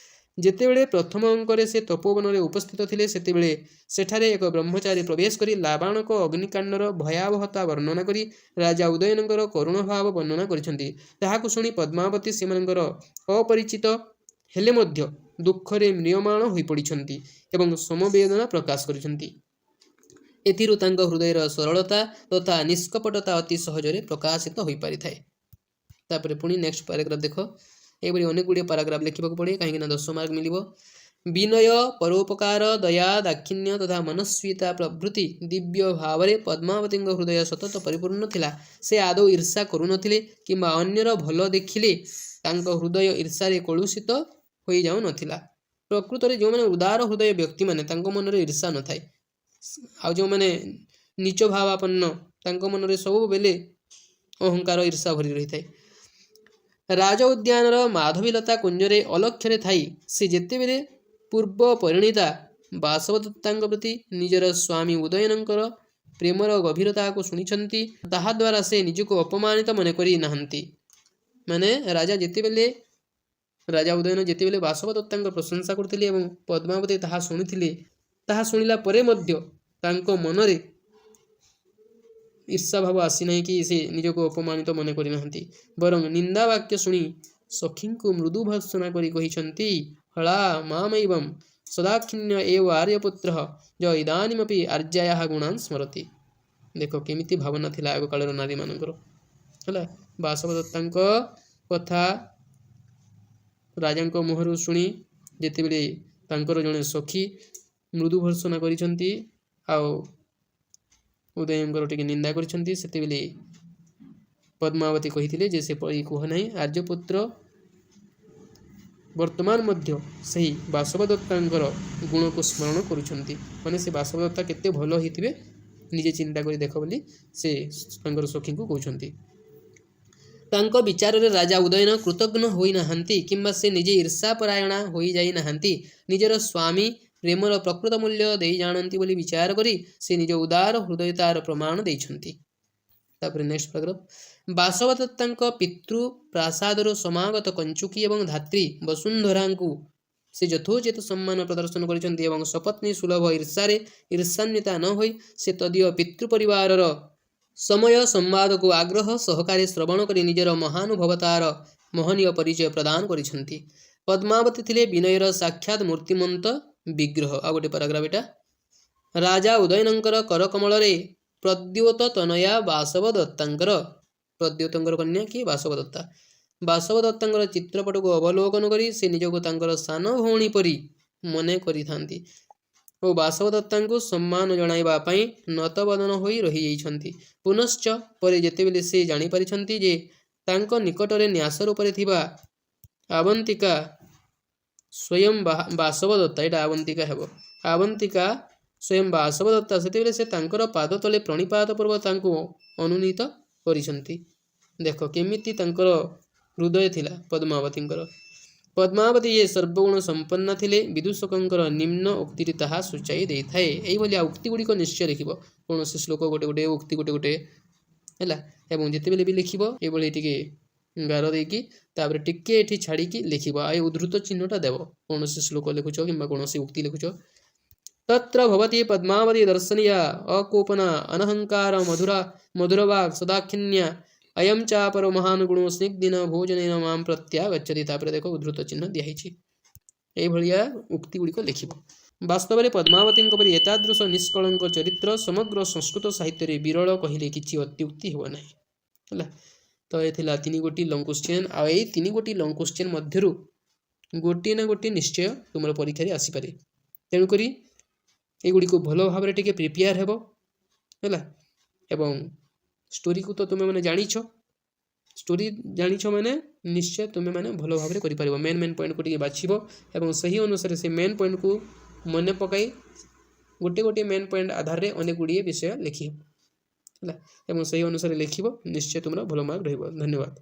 ଯେତେବେଳେ ପ୍ରଥମ ଅଙ୍କରେ ସେ ତପୋବନରେ ଉପସ୍ଥିତ ଥିଲେ ସେତେବେଳେ ସେଠାରେ ଏକ ବ୍ରହ୍ମଚାରୀ ପ୍ରବେଶ କରି ଲାବାଣକ ଅଗ୍ନିକାଣ୍ଡର ଭୟାବହତା ବର୍ଣ୍ଣନା କରି ରାଜା ଉଦୟନଙ୍କର କରୁଣ ଭାବ ବର୍ଣ୍ଣନା କରିଛନ୍ତି। ତାହାକୁ ଶୁଣି ପଦ୍ମାବତୀ ସେମାନଙ୍କର ଅପରିଚିତ ହେଲେ ମଧ୍ୟ ଦୁଃଖରେ ମ୍ରିୟମାଣ ହୋଇପଡ଼ିଛନ୍ତି ଏବଂ ସମବେଦନା ପ୍ରକାଶ କରିଛନ୍ତି। ଏଥିରୁ ତାଙ୍କ ହୃଦୟର ସରଳତା ତଥା ନିଷ୍କପଟତା ଅତି ସହଜରେ ପ୍ରକାଶିତ ହୋଇପାରିଥାଏ। ତାପରେ ପୁଣି ନେକ୍ସଟ ପାରାଗ୍ରାଫ ଦେଖ। ଏହିଭଳି ଅନେକ ଗୁଡ଼ିଏ ପାରାଗ୍ରାଫ ଲେଖିବାକୁ ପଡ଼େ, କାହିଁକିନା 10 ମାର୍କ ମିଳିବ। ବିନୟ, ପରୋପକାର, ଦୟା, ଦାକ୍ଷିଣ୍ୟ ତଥା ମନସ୍ୱିତା ପ୍ରଭୃତି ଦିବ୍ୟ ଭାବରେ ପଦ୍ମାବତୀଙ୍କ ହୃଦୟ ସତତ ପରିପୂର୍ଣ୍ଣ ଥିଲା। ସେ ଆଦୌ ଈର୍ଷା କରୁନଥିଲେ କିମ୍ବା ଅନ୍ୟର ଭଲ ଦେଖିଲେ ତାଙ୍କ ହୃଦୟ ଈର୍ଷାରେ କଳୁଷିତ ହୋଇଯାଉନଥିଲା। ପ୍ରକୃତରେ ଯେଉଁମାନେ ଉଦାର ହୃଦୟ ବ୍ୟକ୍ତିମାନେ ତାଙ୍କ ମନରେ ଈର୍ଷା ନଥାଏ, ଆଉ ଯେଉଁମାନେ ନିଚ ଭାବାପନ୍ନ ତାଙ୍କ ମନରେ ସବୁବେଳେ ଅହଙ୍କାର ଈର୍ଷା ଭରି ରହିଥାଏ। ରାଜ ଉଦ୍ୟାନର ମାଧବୀଲତା କୁଞ୍ଜରେ ଅଲକ୍ଷ୍ୟରେ ଥାଇ ସେ ଯେତେବେଳେ ପୂର୍ବ ପରିଣୀତା ବାସବଦତ୍ତାଙ୍କ ପ୍ରତି ନିଜର ସ୍ୱାମୀ ଉଦୟନଙ୍କର ପ୍ରେମର ଗଭୀରତାକୁ ଶୁଣିଛନ୍ତି, ତାହାଦ୍ୱାରା ସେ ନିଜକୁ ଅପମାନିତ ମନେ କରି ନାହାନ୍ତି। ମାନେ ରାଜା ଉଦୟନ ଯେତେବେଳେ ବାସବଦତ୍ତାଙ୍କ ପ୍ରଶଂସା କରୁଥିଲେ ଏବଂ ପଦ୍ମାବତୀ ତାହା ଶୁଣିଥିଲେ, ତାହା ଶୁଣିଲା ପରେ ମଧ୍ୟ ତାଙ୍କ ମନରେ ଈର୍ଷା ଭାବ ଆସିନାହିଁ କି ସେ ନିଜକୁ ଅପମାନିତ ମନେ କରିନାହାନ୍ତି। ବରଂ ନିନ୍ଦା ବାକ୍ୟ ଶୁଣି ସଖୀଙ୍କୁ ମୃଦୁ ଭର୍ତ୍ସନା କରି କହିଛନ୍ତି, ହଳା ମାମୈବଂ ସଦାକ୍ଷିଣ୍ୟ ଏବ ଆର୍ଯ୍ୟପୁତ୍ର ଯ ଇଦାନୀମପି ଆର୍ଯ୍ୟାୟାଃ ଗୁଣାନ୍ ସ୍ମରତି। ଦେଖ କେମିତି ଭାବନା ଥିଲା ଆଗକାଳର ନାରୀମାନଙ୍କର। ହେଲା, ବାସବଦତ୍ତାଙ୍କ କଥା ରାଜାଙ୍କ ମୁହଁରୁ ଶୁଣି ଯେତେବେଳେ ତାଙ୍କର ଜଣେ ସଖୀ ମୃଦୁ ଭର୍ତ୍ସନା କରିଛନ୍ତି ଆଉ ଉଦୟଙ୍କର ଟିକେ ନିନ୍ଦା କରିଛନ୍ତି, ସେତେବେଳେ ପଦ୍ମାବତୀ କହିଥିଲେ ଯେ ସେପରି କୁହ ନାହିଁ। ଆର୍ଯ୍ୟପୁତ୍ର ବର୍ତ୍ତମାନ ମଧ୍ୟ ସେହି ବାସବଦତ୍ତାଙ୍କର ଗୁଣକୁ ସ୍ମରଣ କରୁଛନ୍ତି। ମାନେ ସେ ବାସବଦତ୍ତା କେତେ ଭଲ ହେଇଥିବେ ନିଜେ ଚିନ୍ତା କରି ଦେଖ ବୋଲି ସେ ତାଙ୍କର ସଖୀଙ୍କୁ କହୁଛନ୍ତି। ତାଙ୍କ ବିଚାରରେ ରାଜା ଉଦୟନ କୃତଘ୍ନ ହୋଇନାହାନ୍ତି କିମ୍ବା ସେ ନିଜେ ଈର୍ଷାପରାୟଣା ହୋଇଯାଇନାହାନ୍ତି। ନିଜର ସ୍ୱାମୀ ପ୍ରେମର ପ୍ରକୃତ ମୂଲ୍ୟ ଦେଇ ଜାଣନ୍ତି ବୋଲି ବିଚାର କରି ସେ ନିଜ ଉଦାର ହୃଦୟତାର ପ୍ରମାଣ ଦେଇଛନ୍ତି। ତାପରେ ନେକ୍ସଟ ପାରାଗ୍ରାଫ। ବାସବଦତ୍ତାଙ୍କ ପିତୃ ପ୍ରାସାଦରୁ ସମାଗତ କଞ୍ଚୁକୀ ଏବଂ ଧାତ୍ରୀ ବସୁନ୍ଧରାଙ୍କୁ ସେ ଯଥୋଚିତ ସମ୍ମାନ ପ୍ରଦର୍ଶନ କରିଛନ୍ତି ଏବଂ ସପତ୍ନୀ ସୁଲଭ ଈର୍ଷାନ୍ୱିତା ନ ହୋଇ ସେ ତଦୀୟ ପିତୃ ପରିବାରର ସମୟ ସମ୍ବାଦକୁ ଆଗ୍ରହ ସହକାରେ ଶ୍ରବଣ କରି ନିଜର ମହାନୁଭବତାର ମହନୀୟ ପରିଚୟ ପ୍ରଦାନ କରିଛନ୍ତି। ପଦ୍ମାବତୀ ଥିଲେ ବିନୟର ସାକ୍ଷାତ ମୂର୍ତ୍ତିମନ୍ତ ବିଗ୍ରହ। ଆଉ ଗୋଟେ ପାରାଗ୍ରାଫ ଏଟା। ରାଜା ଉଦୟନଙ୍କର କରକମଳରେ ପ୍ରଦ୍ୟୋତ ତନୟା ବାସବଦତ୍ତାଙ୍କର, ପ୍ରଦ୍ୟୋତଙ୍କର କନ୍ୟା କିଏ? ବାସବଦତ୍ତା। ବାସବଦତ୍ତାଙ୍କର ଚିତ୍ରପଟକୁ ଅବଲୋକନ କରି ସେ ନିଜକୁ ତାଙ୍କର ସାନ ଭଉଣୀ ପରି ମନେ କରିଥାନ୍ତି ଓ ବାସବଦତ୍ତାଙ୍କୁ ସମ୍ମାନ ଜଣାଇବା ପାଇଁ ନତବଦନ ହୋଇ ରହିଯାଇଛନ୍ତି। ପୁନଶ୍ଚ ପରେ ଯେତେବେଳେ ସେ ଜାଣିପାରିଛନ୍ତି ଯେ ତାଙ୍କ ନିକଟରେ ନ୍ୟାସ ରୂପରେ ଥିବା ଆବନ୍ତିକା ସ୍ୱୟଂ ବାସବଦତ୍ତା, ଏଇଟା ଆବନ୍ତିକା ହେବ, ଆବନ୍ତିକା ସ୍ୱୟଂ ବାସବଦତ୍ତା, ସେତେବେଳେ ସେ ତାଙ୍କର ପାଦ ତଳେ ପ୍ରଣିପାତ ପୂର୍ବକ ତାଙ୍କୁ ଅନୁନୀତ କରିଛନ୍ତି। ଦେଖ କେମିତି ତାଙ୍କର ହୃଦୟ ଥିଲା ପଦ୍ମାବତୀଙ୍କର। ପଦ୍ମାବତୀ ଏ ସର୍ବଗୁଣ ସମ୍ପନ୍ନା ଥିଲେ। ବିଦୂଷକଙ୍କର ନିମ୍ନ ଉକ୍ତିରେ ତାହା ସୂଚାଇ ଦେଇଥାଏ। ଏଇଭଳିଆ ଉକ୍ତି ଗୁଡ଼ିକ ନିଶ୍ଚୟ ଲେଖିବ। କୌଣସି ଶ୍ଲୋକ ଗୋଟେ ଗୋଟେ, ଉକ୍ତି ଗୋଟେ ଗୋଟେ, ହେଲା। ଏବଂ ଯେତେବେଳେ ବି ଲେଖିବ ଏଭଳି ଟିକେ ଗାର ଦେଇକି ତାପରେ ଟିକେ ଏଠି ଛାଡ଼ିକି ଲେଖିବ। ଆଉ ଉଦ୍ଧୃତ ଚିହ୍ନଟା ଦେବ କୌଣସି ଶ୍ଲୋକ ଲେଖୁଛ କିମ୍ବା କୌଣସି ଉକ୍ତି ଲେଖୁଛ। ତତ୍ର ଭବତି ପଦ୍ମାବତୀ ଦର୍ଶନୀୟା ଅକୋପନା ଅନହଙ୍କାର ମଧୁରବାକ୍ ସଦାକ୍ଷିଣ୍ୟା ଅୟಂ ଚାପର ମହାନଗୁଣ ସ୍ନିଗ୍ଧିନ ଭୋଜନେନ ମାମ୍ ପ୍ରତ୍ୟାଗଚ୍ଛତି। ତାପରେ ଦେଖ ଉଦ୍ଧୃତ ଚିହ୍ନ ଦିଆହେଇଛି। ଏଇଭଳିଆ ଉକ୍ତି ଗୁଡ଼ିକ ଲେଖିବ। ବାସ୍ତବରେ ପଦ୍ମାବତୀଙ୍କ ପରି ଏତାଦୃଶ ନିଷ୍କଳଙ୍କ ଚରିତ୍ର ସମଗ୍ର ସଂସ୍କୃତ ସାହିତ୍ୟରେ ବିରଳ କହିଲେ କିଛି ଅତ୍ୟୁକ୍ତି ହେବ ନାହିଁ। ହେଲା, ତ ଏ ଥିଲା 3 ଗୋଟି ଲଙ୍ଗ କ୍ୱେଶ୍ଚିନ୍। ଆଉ ଏଇ 3 ଗୋଟି ଲଙ୍ଗ କ୍ୱେଶ୍ଚିନ୍ ମଧ୍ୟରୁ ଗୋଟିଏ ନା ଗୋଟିଏ ନିଶ୍ଚୟ ତୁମର ପରୀକ୍ଷାରେ ଆସିପାରେ। ତେଣୁକରି ଏଗୁଡ଼ିକୁ ଭଲ ଭାବରେ ଟିକେ ପ୍ରିପେୟାର ହେବ। ହେଲା, ଏବଂ ଷ୍ଟୋରିକୁ ତ ତୁମେ ମାନେ ଜାଣିଛ, ଷ୍ଟୋରି ଜାଣିଛ ମାନେ ନିଶ୍ଚୟ ତୁମେ ମାନେ ଭଲ ଭାବରେ କରିପାରିବ। ମେନ୍ ପଏଣ୍ଟକୁ ଟିକେ ବାଛିବ ଏବଂ ସେହି ଅନୁସାରେ ସେ ମେନ୍ ପଏଣ୍ଟକୁ ମନେ ପକାଇ ଗୋଟେ ଗୋଟିଏ ମେନ୍ ପଏଣ୍ଟ ଆଧାରରେ ଅନେକ ଗୁଡ଼ିଏ ବିଷୟ ଲେଖିବ। ହେଲା, ଏବଂ ସେହି ଅନୁସାରେ ଲେଖିବ, ନିଶ୍ଚୟ ତୁମର ଭଲ ମାର୍କ ରହିବ। ଧନ୍ୟବାଦ।